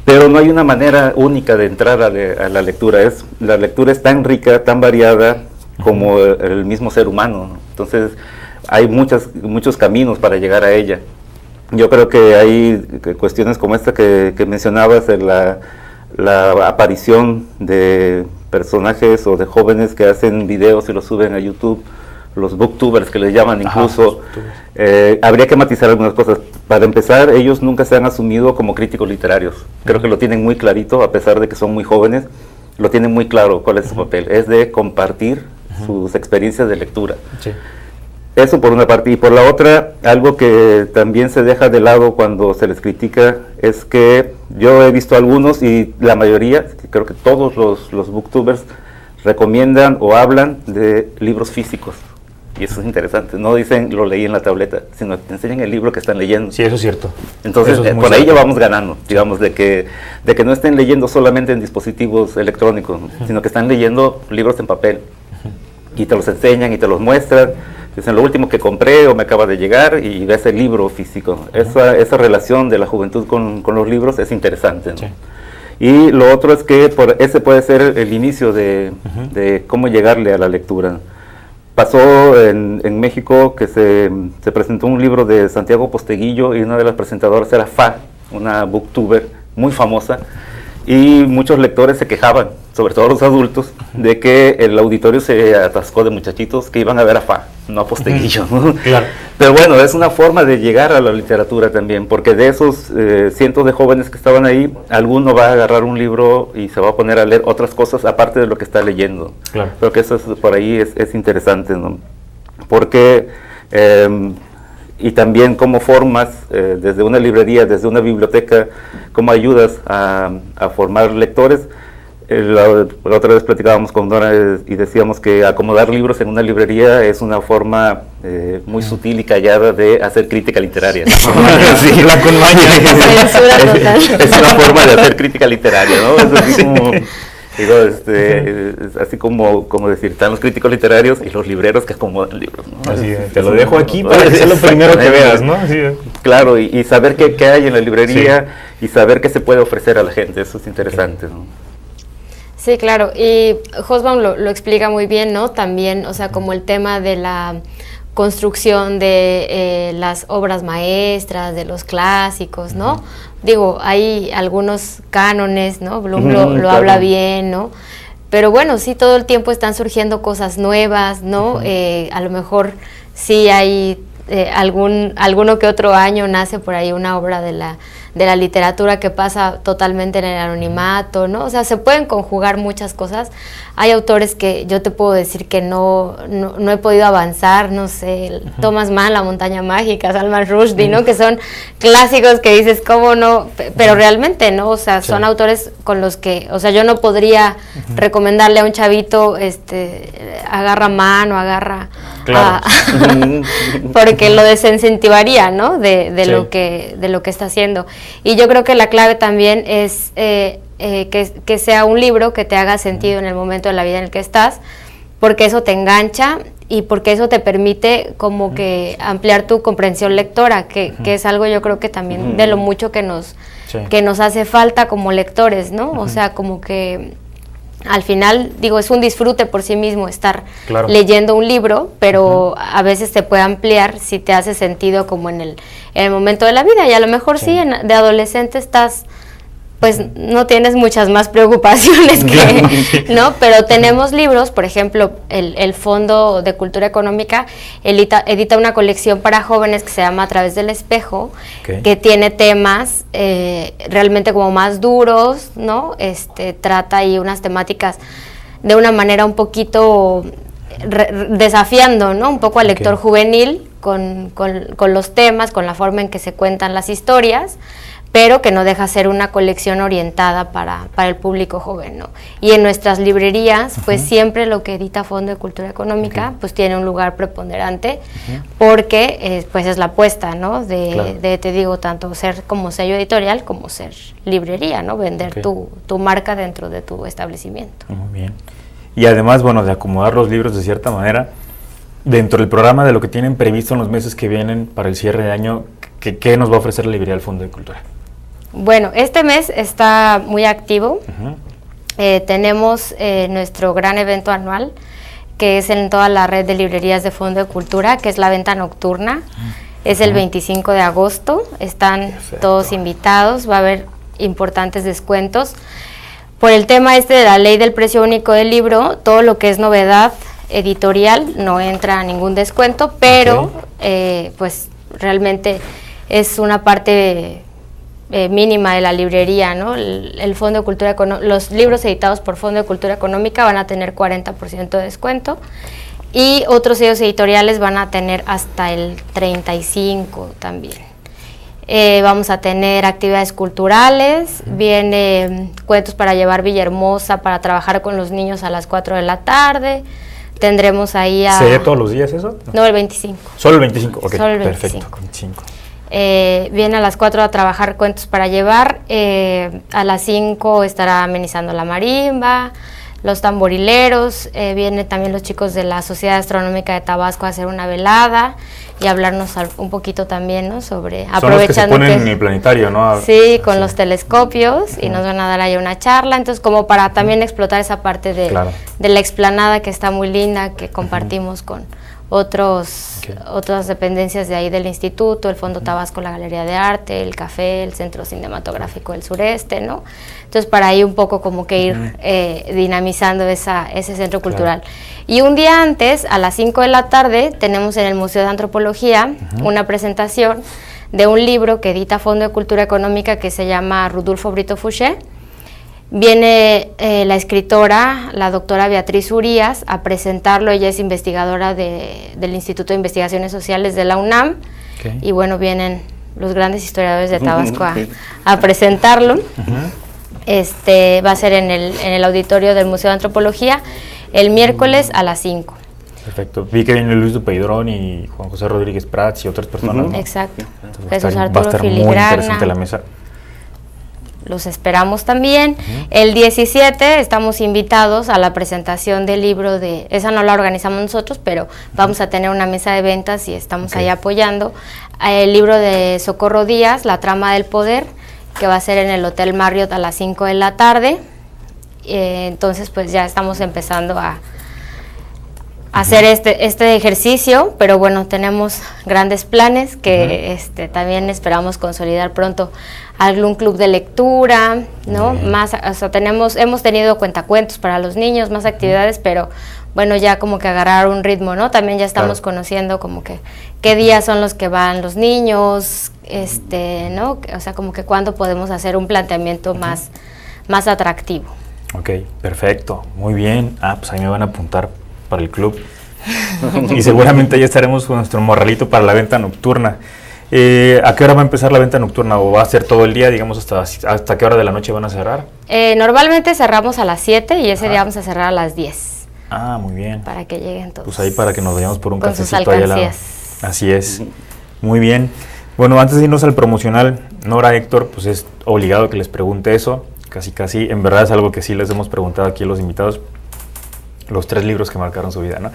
pero no hay una manera única de entrar a la lectura. La lectura es tan rica, tan variada como el mismo ser humano, ¿no? Entonces hay muchos caminos para llegar a ella. Yo creo que hay cuestiones como esta que mencionabas, de la aparición de personajes o de jóvenes que hacen videos y los suben a YouTube, los booktubers que les llaman incluso. Habría que matizar algunas cosas. Para empezar, ellos nunca se han asumido como críticos literarios. Creo que lo tienen muy clarito, a pesar de que son muy jóvenes, lo tienen muy claro cuál es su papel, es de compartir sus experiencias de lectura. Sí. Eso por una parte, y por la otra, algo que también se deja de lado cuando se les critica es que yo he visto algunos, y la mayoría, creo que todos los booktubers recomiendan o hablan de libros físicos. Y eso es interesante. No dicen lo leí en la tableta, sino que te enseñan el libro que están leyendo. Sí, eso es cierto. Entonces, Eso es muy por ahí cierto. ya vamos ganando, digamos, de que no estén leyendo solamente en dispositivos electrónicos, sino que están leyendo libros en papel. Y te los enseñan y te los muestran. Dicen, lo último que compré o me acaba de llegar, y ves el libro físico. Esa relación de la juventud con los libros es interesante, ¿no? Sí. Y lo otro es que ese puede ser el inicio de cómo llegarle a la lectura. Pasó en México que se presentó un libro de Santiago Posteguillo, y una de las presentadoras era Fa, una booktuber muy famosa, y muchos lectores se quejaban, sobre todo los adultos, de que el auditorio se atascó de muchachitos que iban a ver a Fa, no a Posteguillo, ¿no? Claro. Pero bueno, es una forma de llegar a la literatura también, porque de esos cientos de jóvenes que estaban ahí, alguno va a agarrar un libro y se va a poner a leer otras cosas aparte de lo que está leyendo. Claro. Creo que eso por ahí es interesante, ¿no? Porque, y también cómo formas desde una librería, desde una biblioteca, cómo ayudas a formar lectores. La otra vez platicábamos con Dora y decíamos que acomodar libros en una librería es una forma muy sutil y callada de hacer crítica literaria. Sí, la con maña. Censura total. Es una forma de hacer crítica literaria, ¿no? Es así como, digo, es así como decir, están los críticos literarios y los libreros que acomodan libros, ¿no? Así, te lo dejo aquí para que sea lo primero que veas, ¿no? Sí. Claro, y saber qué hay en la librería, y saber qué se puede ofrecer a la gente, eso es interesante, ¿no? Sí, claro, y Hobsbawm lo explica muy bien, ¿no? También, o sea, como el tema de la construcción de las obras maestras, de los clásicos, ¿no? Digo, hay algunos cánones, ¿no? Bloom lo claro. habla bien, ¿no? Pero bueno, sí, todo el tiempo están surgiendo cosas nuevas, ¿no? A lo mejor sí hay alguno que otro año nace por ahí una obra de la literatura que pasa totalmente en el anonimato, ¿no? O sea, se pueden conjugar muchas cosas. Hay autores que yo te puedo decir que no he podido avanzar, no sé, Thomas Mann, La montaña mágica, Salman Rushdie, ¿no? Que son clásicos que dices, ¿cómo no? Pero realmente, ¿no? O sea, son autores con los que, o sea, yo no podría recomendarle a un chavito, agarra Mann o agarra... Claro. porque lo desincentivaría, ¿no? De Sí. lo que está haciendo. Y yo creo que la clave también es que sea un libro que te haga sentido en el momento de la vida en el que estás, porque eso te engancha y porque eso te permite como que ampliar tu comprensión lectora, que es algo yo creo que también de lo mucho que nos hace falta como lectores, ¿no? O sea, como que al final, digo, es un disfrute por sí mismo estar leyendo un libro, pero a veces te puede ampliar si te hace sentido como en el momento de la vida, y a lo mejor sí de adolescente estás, pues no tienes muchas más preocupaciones que, ¿no? Pero tenemos libros, por ejemplo, el Fondo de Cultura Económica edita una colección para jóvenes que se llama A través del espejo, que tiene temas realmente como más duros, ¿no? Trata ahí unas temáticas de una manera un poquito desafiando, ¿no? Un poco al lector juvenil con los temas, con la forma en que se cuentan las historias, pero que no deja ser una colección orientada para el público joven, ¿no? Y en nuestras librerías, pues siempre lo que edita Fondo de Cultura Económica, pues tiene un lugar preponderante, porque pues es la apuesta, ¿no? De, te digo, tanto ser como sello editorial, como ser librería, ¿no? Vender tu marca dentro de tu establecimiento. Muy bien. Y además, bueno, de acomodar los libros de cierta manera, dentro del programa de lo que tienen previsto en los meses que vienen para el cierre de año, ¿qué nos va a ofrecer la librería del Fondo de Cultura? Bueno, este mes está muy activo. Tenemos nuestro gran evento anual, que es en toda la red de librerías de Fondo de Cultura, que es la venta nocturna. Es el 25 de agosto, están todos invitados, va a haber importantes descuentos. Por el tema de la ley del precio único del libro, todo lo que es novedad editorial no entra a ningún descuento, pero pues realmente es una parte mínima de la librería, ¿no? El Fondo de Cultura los libros editados por Fondo de Cultura Económica van a tener 40% de descuento, y otros sellos editoriales van a tener hasta el 35% también. Vamos a tener actividades culturales, viene cuentos para llevar Villahermosa para trabajar con los niños a las 4 de la tarde, tendremos ahí a... ¿Sería todos los días eso? No, el 25. Solo el 25, ok. Solo el 25. Perfecto, 25. Viene a las 4 a trabajar cuentos para llevar, a las 5 estará amenizando la marimba, los tamborileros, vienen también los chicos de la Sociedad Astronómica de Tabasco a hacer una velada y hablarnos un poquito también, ¿no? Sobre, son los que se ponen en el planetario, ¿no? Sí, con los telescopios, y nos van a dar ahí una charla, entonces como para también explotar esa parte de la explanada que está muy linda, que compartimos con otras dependencias de ahí del instituto, el Fondo Tabasco, la Galería de Arte, el Café, el Centro Cinematográfico del Sureste, ¿no? Entonces para ahí un poco como que ir dinamizando ese centro cultural. Y un día antes, a las 5 de la tarde, tenemos en el Museo de Antropología una presentación de un libro que edita Fondo de Cultura Económica que se llama Rodolfo Brito Fouché. Viene la escritora, la doctora Beatriz Urías, a presentarlo. Ella es investigadora del Instituto de Investigaciones Sociales de la UNAM. Y bueno, vienen los grandes historiadores de Tabasco a presentarlo. Va a ser en el auditorio del Museo de Antropología el miércoles a las 5. Perfecto. Vi que viene Luis Dupeidrón y Juan José Rodríguez Prats y otras personas, ¿no? Exacto. Jesús Arturo va a estar Filigrana. Muy interesante la mesa. Los esperamos también. El 17 estamos invitados a la presentación del libro esa no la organizamos nosotros, pero vamos a tener una mesa de ventas y estamos ahí apoyando. El libro de Socorro Díaz, La Trama del Poder, que va a ser en el Hotel Marriott a las 5 de la tarde. Entonces pues ya estamos empezando a hacer este ejercicio, pero bueno, tenemos grandes planes que también esperamos consolidar pronto algún club de lectura, ¿no? Más, o sea, hemos tenido cuentacuentos para los niños, más actividades, pero bueno, ya como que agarrar un ritmo, ¿no? También ya estamos conociendo como que qué días son los que van los niños, ¿no? O sea, como que cuándo podemos hacer un planteamiento más atractivo. Ok, perfecto, muy bien. Pues ahí me van a apuntar para el club. Y seguramente ya estaremos con nuestro morralito para la venta nocturna. ¿A qué hora va a empezar la venta nocturna? ¿O va a ser todo el día, digamos, hasta qué hora de la noche van a cerrar? Normalmente cerramos a las 7 y ese día vamos a cerrar a las 10. Muy bien. Para que lleguen todos. Pues ahí para que nos vayamos por un cafecito ahí al lado. Así es. Muy bien. Bueno, antes de irnos al promocional, Nora, Héctor, pues es obligado que les pregunte eso. Casi. En verdad es algo que sí les hemos preguntado aquí a los invitados. Los 3 libros que marcaron su vida, ¿no?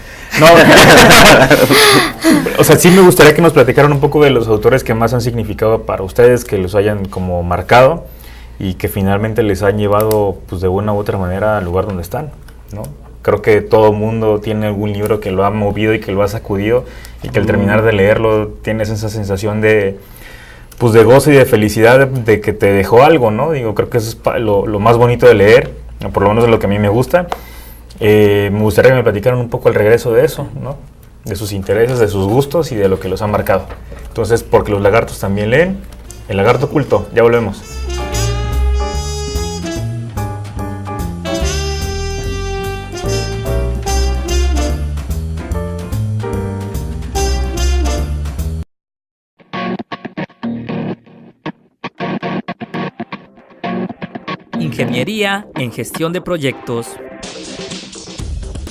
O sea, sí me gustaría que nos platicaran un poco de los autores que más han significado para ustedes, que los hayan como marcado y que finalmente les han llevado, pues de una u otra manera al lugar donde están, ¿no? Creo que todo mundo tiene algún libro que lo ha movido y que lo ha sacudido y que al terminar de leerlo tienes esa sensación de gozo y de felicidad de que te dejó algo, ¿no? Digo, creo que eso es lo más bonito de leer, o por lo menos es lo que a mí me gusta. Me gustaría que me platicaran un poco el regreso de eso, ¿no? De sus intereses, de sus gustos y de lo que los ha marcado. Entonces, porque los lagartos también leen, El Lagarto Oculto, ya volvemos. Ingeniería en gestión de proyectos.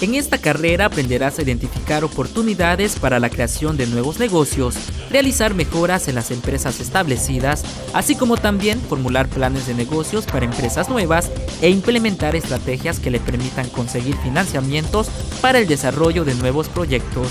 En esta carrera aprenderás a identificar oportunidades para la creación de nuevos negocios, realizar mejoras en las empresas establecidas, así como también formular planes de negocios para empresas nuevas e implementar estrategias que le permitan conseguir financiamientos para el desarrollo de nuevos proyectos.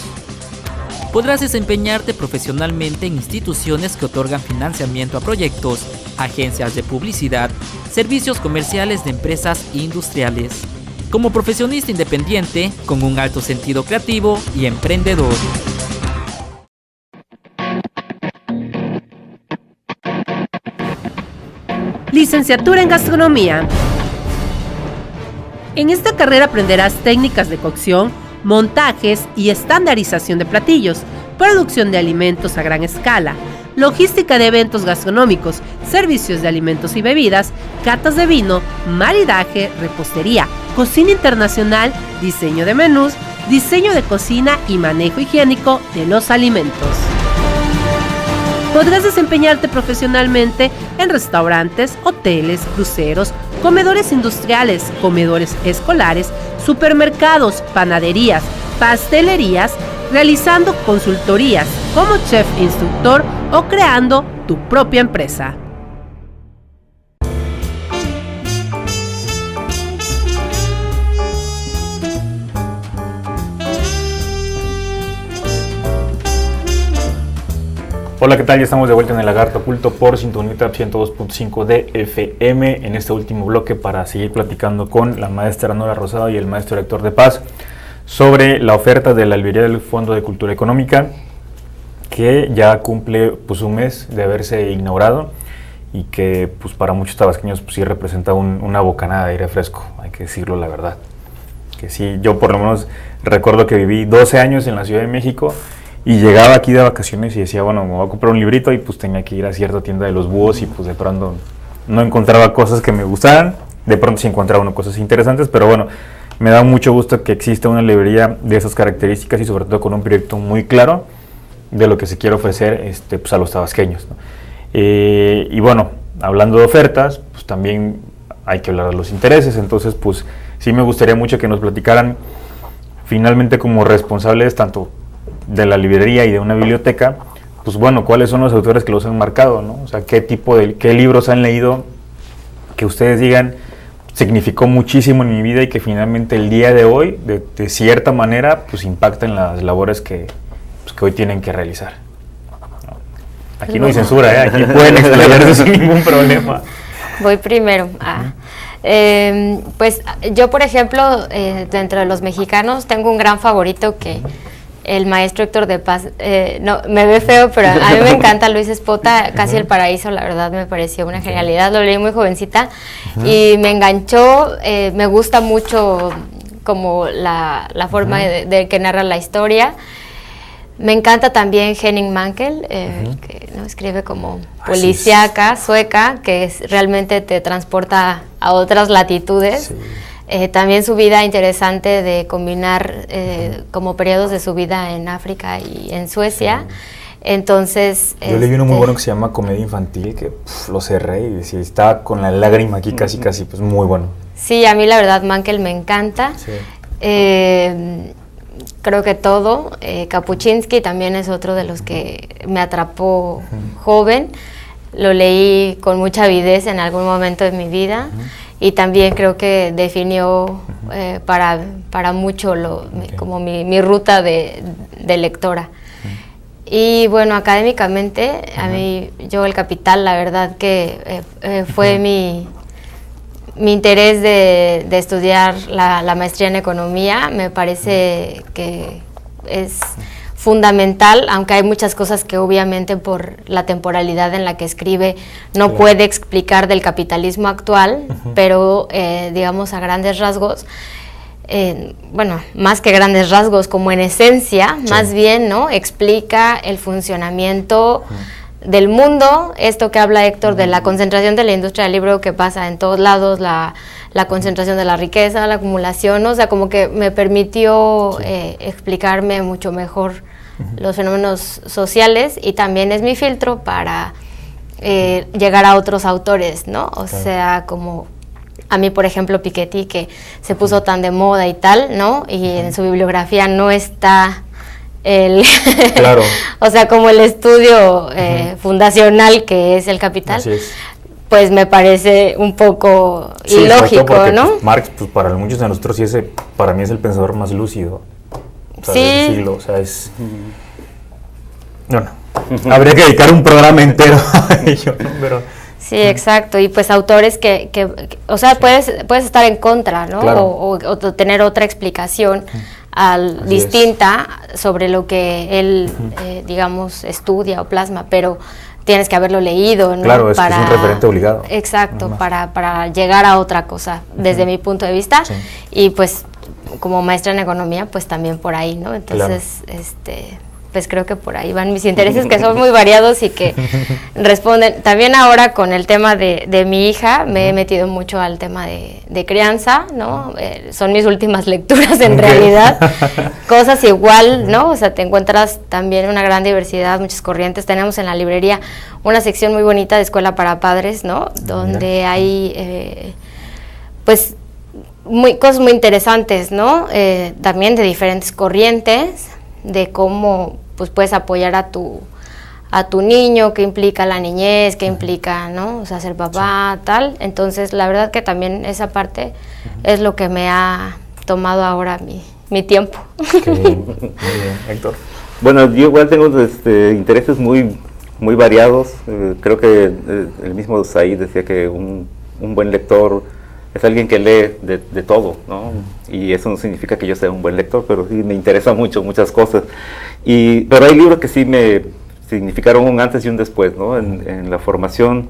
Podrás desempeñarte profesionalmente en instituciones que otorgan financiamiento a proyectos, agencias de publicidad, servicios comerciales de empresas industriales. Como profesionista independiente, con un alto sentido creativo y emprendedor. Licenciatura en Gastronomía. En esta carrera aprenderás técnicas de cocción, montajes y estandarización de platillos, producción de alimentos a gran escala, logística de eventos gastronómicos, servicios de alimentos y bebidas, catas de vino, maridaje, repostería, cocina internacional, diseño de menús, diseño de cocina y manejo higiénico de los alimentos. Podrás desempeñarte profesionalmente en restaurantes, hoteles, cruceros, comedores industriales, comedores escolares, supermercados, panaderías, pastelerías, realizando consultorías como chef instructor o creando tu propia empresa. Hola, ¿qué tal? Ya estamos de vuelta en el Lagarto Oculto por Sintonía UTAP 102.5 de FM en este último bloque para seguir platicando con la maestra Nora Rosado y el maestro Héctor de Paz sobre la oferta de la librería del Fondo de Cultura Económica, que ya cumple pues un mes de haberse inaugurado y que pues para muchos tabasqueños pues sí representa una bocanada de aire fresco, hay que decirlo la verdad. Que sí, yo por lo menos recuerdo que viví 12 años en la Ciudad de México y llegaba aquí de vacaciones y decía, bueno, me voy a comprar un librito, y pues tenía que ir a cierta tienda de los búhos y pues de pronto no encontraba cosas que me gustaran, de pronto sí encontraba cosas interesantes, pero bueno, me da mucho gusto que exista una librería de esas características y sobre todo con un proyecto muy claro de lo que se quiere ofrecer pues a los tabasqueños, ¿no? Y bueno, hablando de ofertas, pues también hay que hablar de los intereses, entonces pues sí me gustaría mucho que nos platicaran finalmente como responsables tanto de la librería y de una biblioteca, pues bueno, cuáles son los autores que los han marcado, ¿no? O sea, qué libros han leído que ustedes digan significó muchísimo en mi vida y que finalmente el día de hoy, de cierta manera, pues impactan las labores que hoy tienen que realizar, ¿no? Aquí no hay censura, ¿eh? Aquí pueden explayarse sin ningún problema. Voy primero. Pues yo, por ejemplo, dentro de los mexicanos, tengo un gran favorito que el maestro Héctor de Paz, no, me ve feo, pero a mí me encanta Luis Espota, Casi el Paraíso, la verdad me pareció una genialidad, lo leí muy jovencita y me enganchó, me gusta mucho como la forma de que narra la historia. Me encanta también Henning Mankell, que ¿no? escribe como policíaca, sueca, que realmente te transporta a otras latitudes. Sí. También su vida interesante de combinar como periodos de su vida en África y en Suecia. Sí. Entonces... Yo leí uno muy bueno que se llama Comedia Infantil, que lo cerré y decía, estaba con la lágrima aquí casi, pues muy bueno. Sí, a mí la verdad Mankell me encanta. Sí. Creo que todo. Kapuczynski también es otro de los que me atrapó joven. Lo leí con mucha avidez en algún momento de mi vida. Y también creo que definió para mucho como mi ruta de lectora. Y bueno, académicamente, a mí, yo El Capital, la verdad que fue mi interés de estudiar la maestría en economía. Me parece que es fundamental, aunque hay muchas cosas que obviamente por la temporalidad en la que escribe no puede explicar del capitalismo actual, pero digamos a grandes rasgos, bueno, más que grandes rasgos, como en esencia, más bien, ¿no? Explica el funcionamiento del mundo, esto que habla Héctor de la concentración de la industria del libro que pasa en todos lados, la concentración de la riqueza, la acumulación, ¿no? O sea, como que me permitió explicarme mucho mejor los fenómenos sociales y también es mi filtro para llegar a otros autores, ¿no? O sea, como a mí, por ejemplo, Piketty, que se puso tan de moda y tal, ¿no? Y en su bibliografía no está claro. O sea, como el estudio fundacional que es El Capital. Así es. Pues me parece un poco ilógico, porque, ¿no? Pues, Marx, pues para muchos de nosotros, para mí es el pensador más lúcido, o sea, del siglo, o sea, es... Bueno, habría que dedicar un programa entero a ello, ¿no? Pero... Sí, exacto, y pues autores que o sea, puedes estar en contra, ¿no? Claro. O tener otra explicación distinta sobre lo que él, digamos, estudia o plasma, pero tienes que haberlo leído, ¿no? Claro, es un referente obligado. Exacto, para llegar a otra cosa, desde mi punto de vista, y pues como maestra en economía, pues también por ahí, ¿no? Entonces, pues creo que por ahí van mis intereses, que son muy variados y que responden. También ahora con el tema de mi hija, me he metido mucho al tema de crianza, ¿no? Son mis últimas lecturas en realidad. Cosas igual, ¿no? O sea, te encuentras también una gran diversidad, muchas corrientes. Tenemos en la librería una sección muy bonita de escuela para padres, ¿no? Donde hay, pues, cosas muy interesantes, ¿no? También de diferentes corrientes, de cómo pues puedes apoyar a tu niño, qué implica la niñez, qué implica, ¿no? O sea, ser papá, tal. Entonces, la verdad que también esa parte es lo que me ha tomado ahora mi tiempo. Muy bien, Héctor. Bueno, yo igual tengo intereses muy variados. Creo que el mismo Said decía que un buen lector es alguien que lee de todo, ¿no? Y eso no significa que yo sea un buen lector, pero sí me interesa muchas cosas. Pero hay libros que sí me significaron un antes y un después, ¿no? En la formación,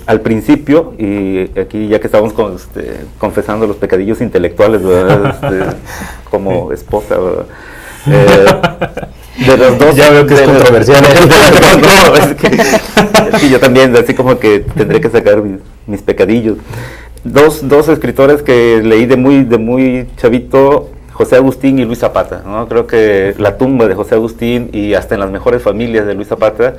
al principio, y aquí ya que estamos confesando los pecadillos intelectuales, ¿verdad? Como esposa, ¿verdad? De los dos, ya veo que es controversial. No, es que yo también, así como que tendré que sacar mis pecadillos. Dos escritores que leí de muy chavito, José Agustín y Luis Zapata, ¿no? Creo que La tumba de José Agustín y hasta En las mejores familias de Luis Zapata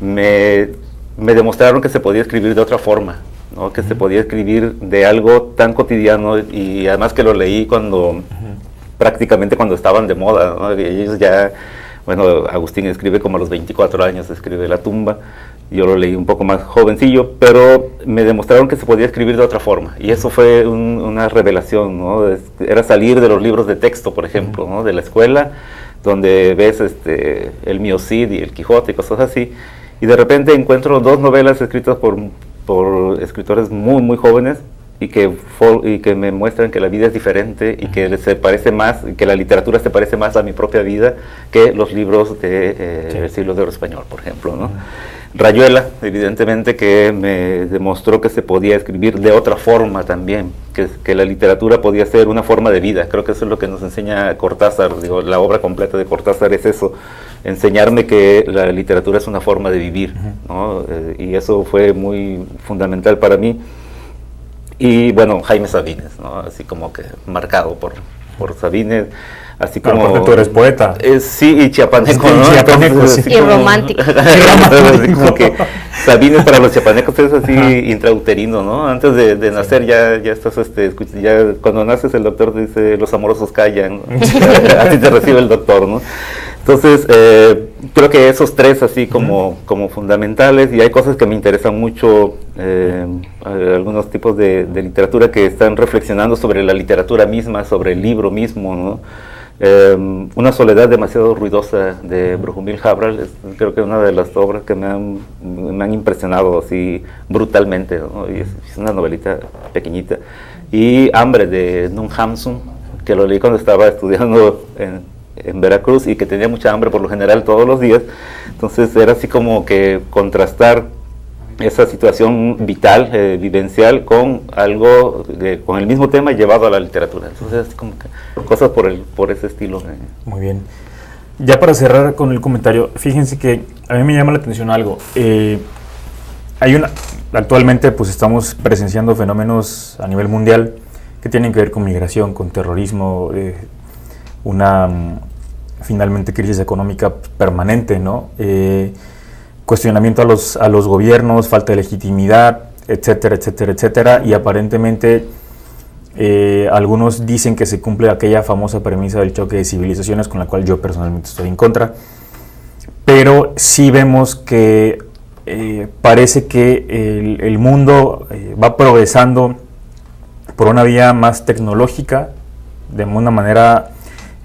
me demostraron que se podía escribir de otra forma, ¿no? Que se podía escribir de algo tan cotidiano, y además que lo leí prácticamente cuando estaban de moda, ¿no? Ellos ya, bueno, Agustín escribe como a los 24 años, escribe La tumba. Yo lo leí un poco más jovencillo, pero me demostraron que se podía escribir de otra forma, y eso fue una revelación, ¿no? Era salir de los libros de texto, por ejemplo, ¿no? De la escuela, donde ves el Mío Cid y el Quijote y cosas así, y de repente encuentro dos novelas escritas por escritores muy jóvenes, y que me muestran que la vida es diferente, y que se parece más, que la literatura se parece más a mi propia vida que los libros del siglo de oro español, por ejemplo, ¿no? Rayuela, evidentemente, que me demostró que se podía escribir de otra forma también, que la literatura podía ser una forma de vida. Creo que eso es lo que nos enseña Cortázar. Digo, la obra completa de Cortázar es eso, enseñarme que la literatura es una forma de vivir, ¿no? Y eso fue muy fundamental para mí. Y bueno, Jaime Sabines, ¿no? Así como que marcado por Sabines. Así como, porque tú eres poeta. Sí, y chiapaneco, ¿no? Chiapaneco, entonces, sí. Y romántico. Así como que Sabines para los chiapanecos es así intrauterino, ¿no? Antes de nacer ya estás, ya cuando naces el doctor dice, los amorosos callan, ¿no? Así te recibe el doctor, ¿no? Entonces, creo que esos tres así como fundamentales, y hay cosas que me interesan mucho, algunos tipos de literatura que están reflexionando sobre la literatura misma, sobre el libro mismo, ¿no? Una soledad demasiado ruidosa de Brujumil Cabral creo que es una de las obras que me han impresionado así brutalmente, ¿no? Y es una novelita pequeñita. Y Hambre de Nun Hamsun, que lo leí cuando estaba estudiando en Veracruz, y que tenía mucha hambre por lo general todos los días. Entonces era así como que contrastar esa situación vital, vivencial, con algo, con el mismo tema llevado a la literatura. Entonces, como que cosas por ese estilo. Muy bien. Ya para cerrar con el comentario, fíjense que a mí me llama la atención algo. Actualmente pues estamos presenciando fenómenos a nivel mundial que tienen que ver con migración, con terrorismo, finalmente crisis económica permanente, ¿no? Cuestionamiento a los gobiernos, falta de legitimidad, etcétera, y aparentemente algunos dicen que se cumple aquella famosa premisa del choque de civilizaciones, con la cual yo personalmente estoy en contra, pero sí vemos que parece que el mundo va progresando por una vía más tecnológica, de una manera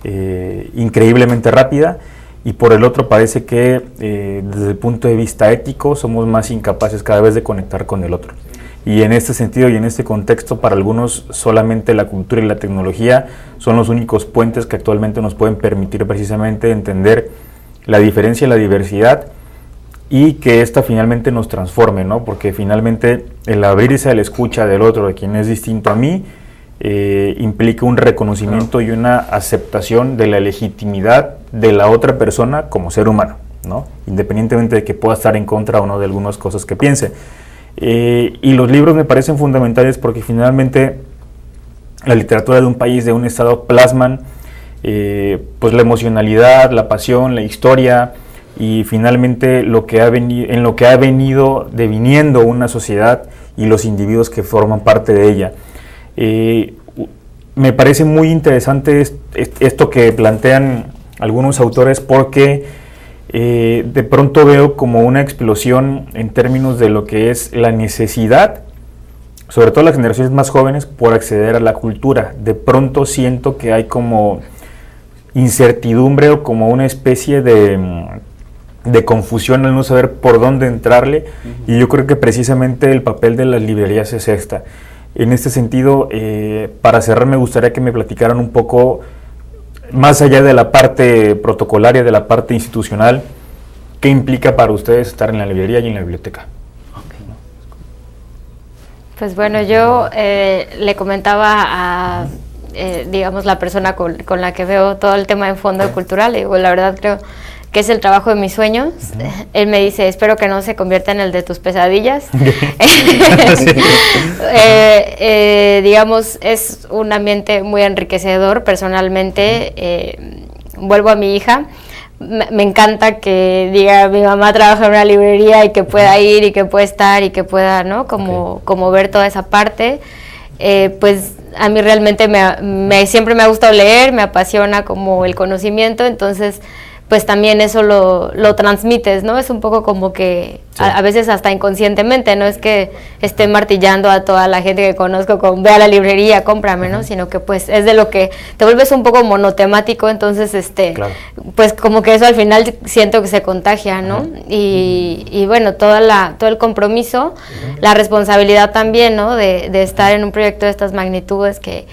increíblemente rápida, y por el otro parece que desde el punto de vista ético somos más incapaces cada vez de conectar con el otro. Y en este sentido y en este contexto, para algunos solamente la cultura y la tecnología son los únicos puentes que actualmente nos pueden permitir precisamente entender la diferencia y la diversidad, y que esta finalmente nos transforme, ¿no? Porque finalmente el abrirse a la escucha del otro, de quien es distinto a mí, implica un reconocimiento y una aceptación de la legitimidad de la otra persona como ser humano, ¿no? Independientemente de que pueda estar en contra o no de algunas cosas que piense. Y los libros me parecen fundamentales porque finalmente la literatura de un país, de un estado, plasman pues la emocionalidad, la pasión, la historia, y finalmente en lo que ha venido deviniendo una sociedad y los individuos que forman parte de ella. me parece muy interesante esto que plantean algunos autores, porque de pronto veo como una explosión en términos de lo que es la necesidad, sobre todo las generaciones más jóvenes, por acceder a la cultura. De pronto siento que hay como incertidumbre o como una especie de confusión al no saber por dónde entrarle, y yo creo que precisamente el papel de las librerías es esta. En este sentido, para cerrar, me gustaría que me platicaran un poco, más allá de la parte protocolaria, de la parte institucional, ¿qué implica para ustedes estar en la librería y en la biblioteca? Pues bueno, yo le comentaba a, digamos, la persona con la que veo todo el tema de fondo cultural, y digo, la verdad creo que es el trabajo de mis sueños. Él me dice, espero que no se convierta en el de tus pesadillas. Digamos, es un ambiente muy enriquecedor. Personalmente, vuelvo a mi hija, me encanta que diga, mi mamá trabaja en una librería, y que pueda ir y que pueda estar y que pueda, ¿no? Como ver toda esa parte. Pues a mí realmente siempre me ha gustado leer, me apasiona como el conocimiento, entonces pues también eso lo transmites, ¿no? Es un poco como que sí, a veces hasta inconscientemente, no es que esté martillando a toda la gente que conozco con ve a la librería, cómprame, ¿no? Sino que pues es de lo que te vuelves un poco monotemático, entonces claro, pues como que eso al final siento que se contagia, ¿no? Y bueno, todo el compromiso, la responsabilidad también, ¿no? De estar en un proyecto de estas magnitudes que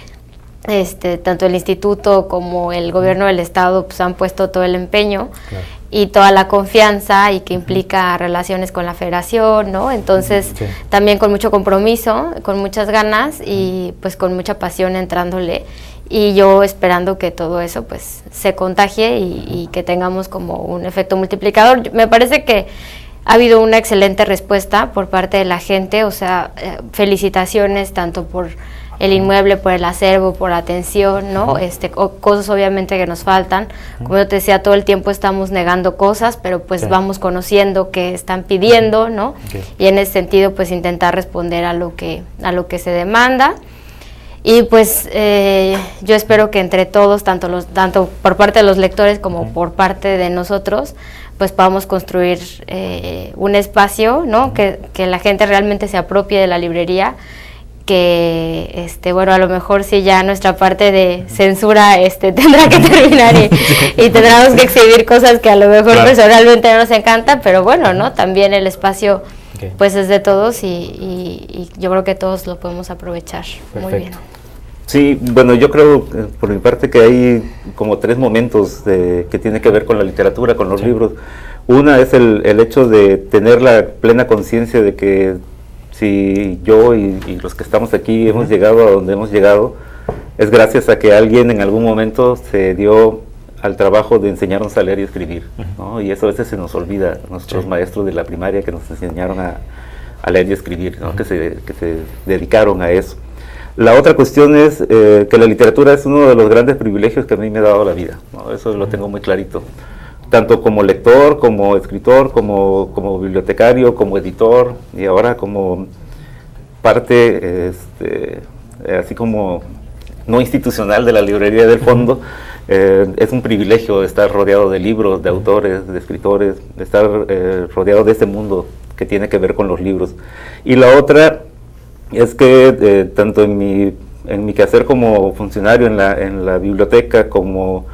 tanto el instituto como el gobierno del estado pues han puesto todo el empeño, claro, y toda la confianza, y que implica relaciones con la federación, ¿no? Entonces sí, también con mucho compromiso, con muchas ganas y pues con mucha pasión entrándole, y yo esperando que todo eso pues se contagie y que tengamos como un efecto multiplicador. Me parece que ha habido una excelente respuesta por parte de la gente, o sea, felicitaciones tanto por el inmueble, por el acervo, por la atención, ¿no? Cosas obviamente que nos faltan. Como yo te decía, todo el tiempo estamos negando cosas, pero pues sí, vamos conociendo qué están pidiendo, ¿no? Okay. Y en ese sentido, pues intentar responder a lo que se demanda. Y pues yo espero que entre todos, tanto por parte de los lectores como por parte de nosotros, pues podamos construir un espacio, ¿no? Que la gente realmente se apropie de la librería, que bueno, a lo mejor sí ya nuestra parte de censura tendrá que terminar y tendremos que exhibir cosas que a lo mejor claro, personalmente no nos encanta, pero bueno, ¿no? También el espacio okay, pues es de todos y yo creo que todos lo podemos aprovechar. Perfecto. Muy bien. Sí, bueno, yo creo por mi parte que hay como 3 momentos que tienen que ver con la literatura, con los sí, libros. Una es el hecho de tener la plena conciencia de que si yo y los que estamos aquí hemos llegado a donde hemos llegado, es gracias a que alguien en algún momento se dio al trabajo de enseñarnos a leer y escribir, ¿no? Y eso a veces se nos olvida, nuestros sí, maestros de la primaria que nos enseñaron a leer y escribir, ¿no? que se dedicaron a eso. La otra cuestión es que la literatura es uno de los grandes privilegios que a mí me ha dado la vida, ¿no? Eso lo tengo muy clarito. Tanto como lector, como escritor, como bibliotecario, como editor, y ahora como parte, así como no institucional de la librería del fondo, es un privilegio estar rodeado de libros, de autores, de escritores, de estar rodeado de este mundo que tiene que ver con los libros. Y la otra es que tanto en mi quehacer como funcionario en la biblioteca, como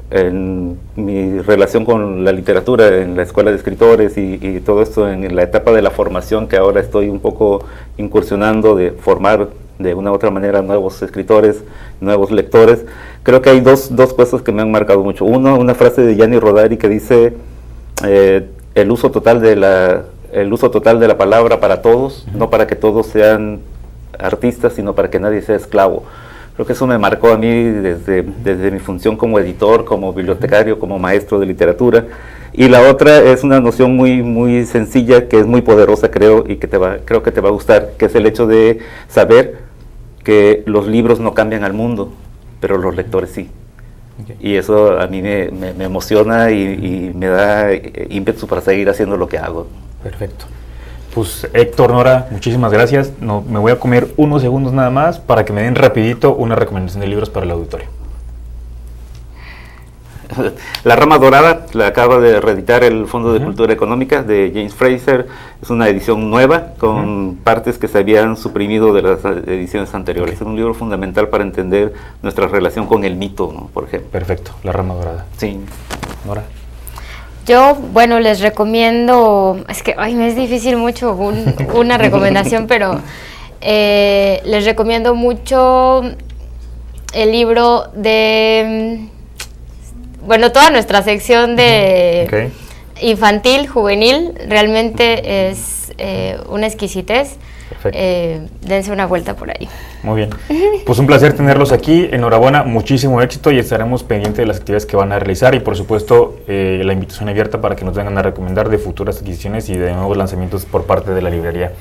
en mi relación con la literatura en la escuela de escritores y todo esto en la etapa de la formación que ahora estoy un poco incursionando de formar de una u otra manera nuevos escritores, nuevos lectores, creo que hay dos cosas que me han marcado mucho. Uno, una frase de Gianni Rodari que dice el uso total de la palabra para todos, no para que todos sean artistas, sino para que nadie sea esclavo. Creo que eso me marcó a mí desde mi función como editor, como bibliotecario, como maestro de literatura. Y la otra es una noción muy, muy sencilla, que es muy poderosa, creo, y que creo que te va a gustar, que es el hecho de saber que los libros no cambian al mundo, pero los lectores sí. Okay. Y eso a mí me emociona y me da ímpetu para seguir haciendo lo que hago. Perfecto. Pues Héctor, Nora, muchísimas gracias. No, me voy a comer unos segundos nada más para que me den rapidito una recomendación de libros para el auditorio. La Rama Dorada la acaba de reeditar el Fondo de Cultura Económica de James Fraser. Es una edición nueva con partes que se habían suprimido de las ediciones anteriores. Es un libro fundamental para entender nuestra relación con el mito, ¿no? Por ejemplo. Perfecto, La Rama Dorada. Sí. Nora. Yo, bueno, les recomiendo, es que me es difícil mucho una recomendación, pero les recomiendo mucho el libro de, bueno, toda nuestra sección de infantil, juvenil, realmente es una exquisitez. Dense una vuelta por ahí. Muy bien, pues un placer tenerlos aquí, enhorabuena, muchísimo éxito y estaremos pendientes de las actividades que van a realizar y por supuesto la invitación abierta para que nos vengan a recomendar de futuras adquisiciones y de nuevos lanzamientos por parte de la librería.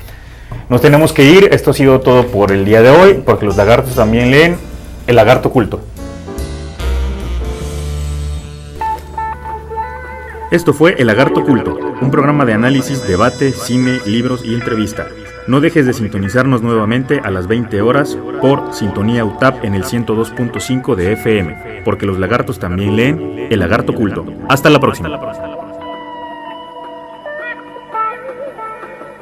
Nos tenemos que ir, esto ha sido todo por el día de hoy, porque los lagartos también leen El Lagarto Oculto. Esto fue El Lagarto Oculto, un programa de análisis, debate, cine, libros y entrevista. No dejes de sintonizarnos nuevamente a las 20 horas por Sintonía UTAP en el 102.5 de FM, porque los lagartos también leen El Lagarto Oculto. Hasta la próxima.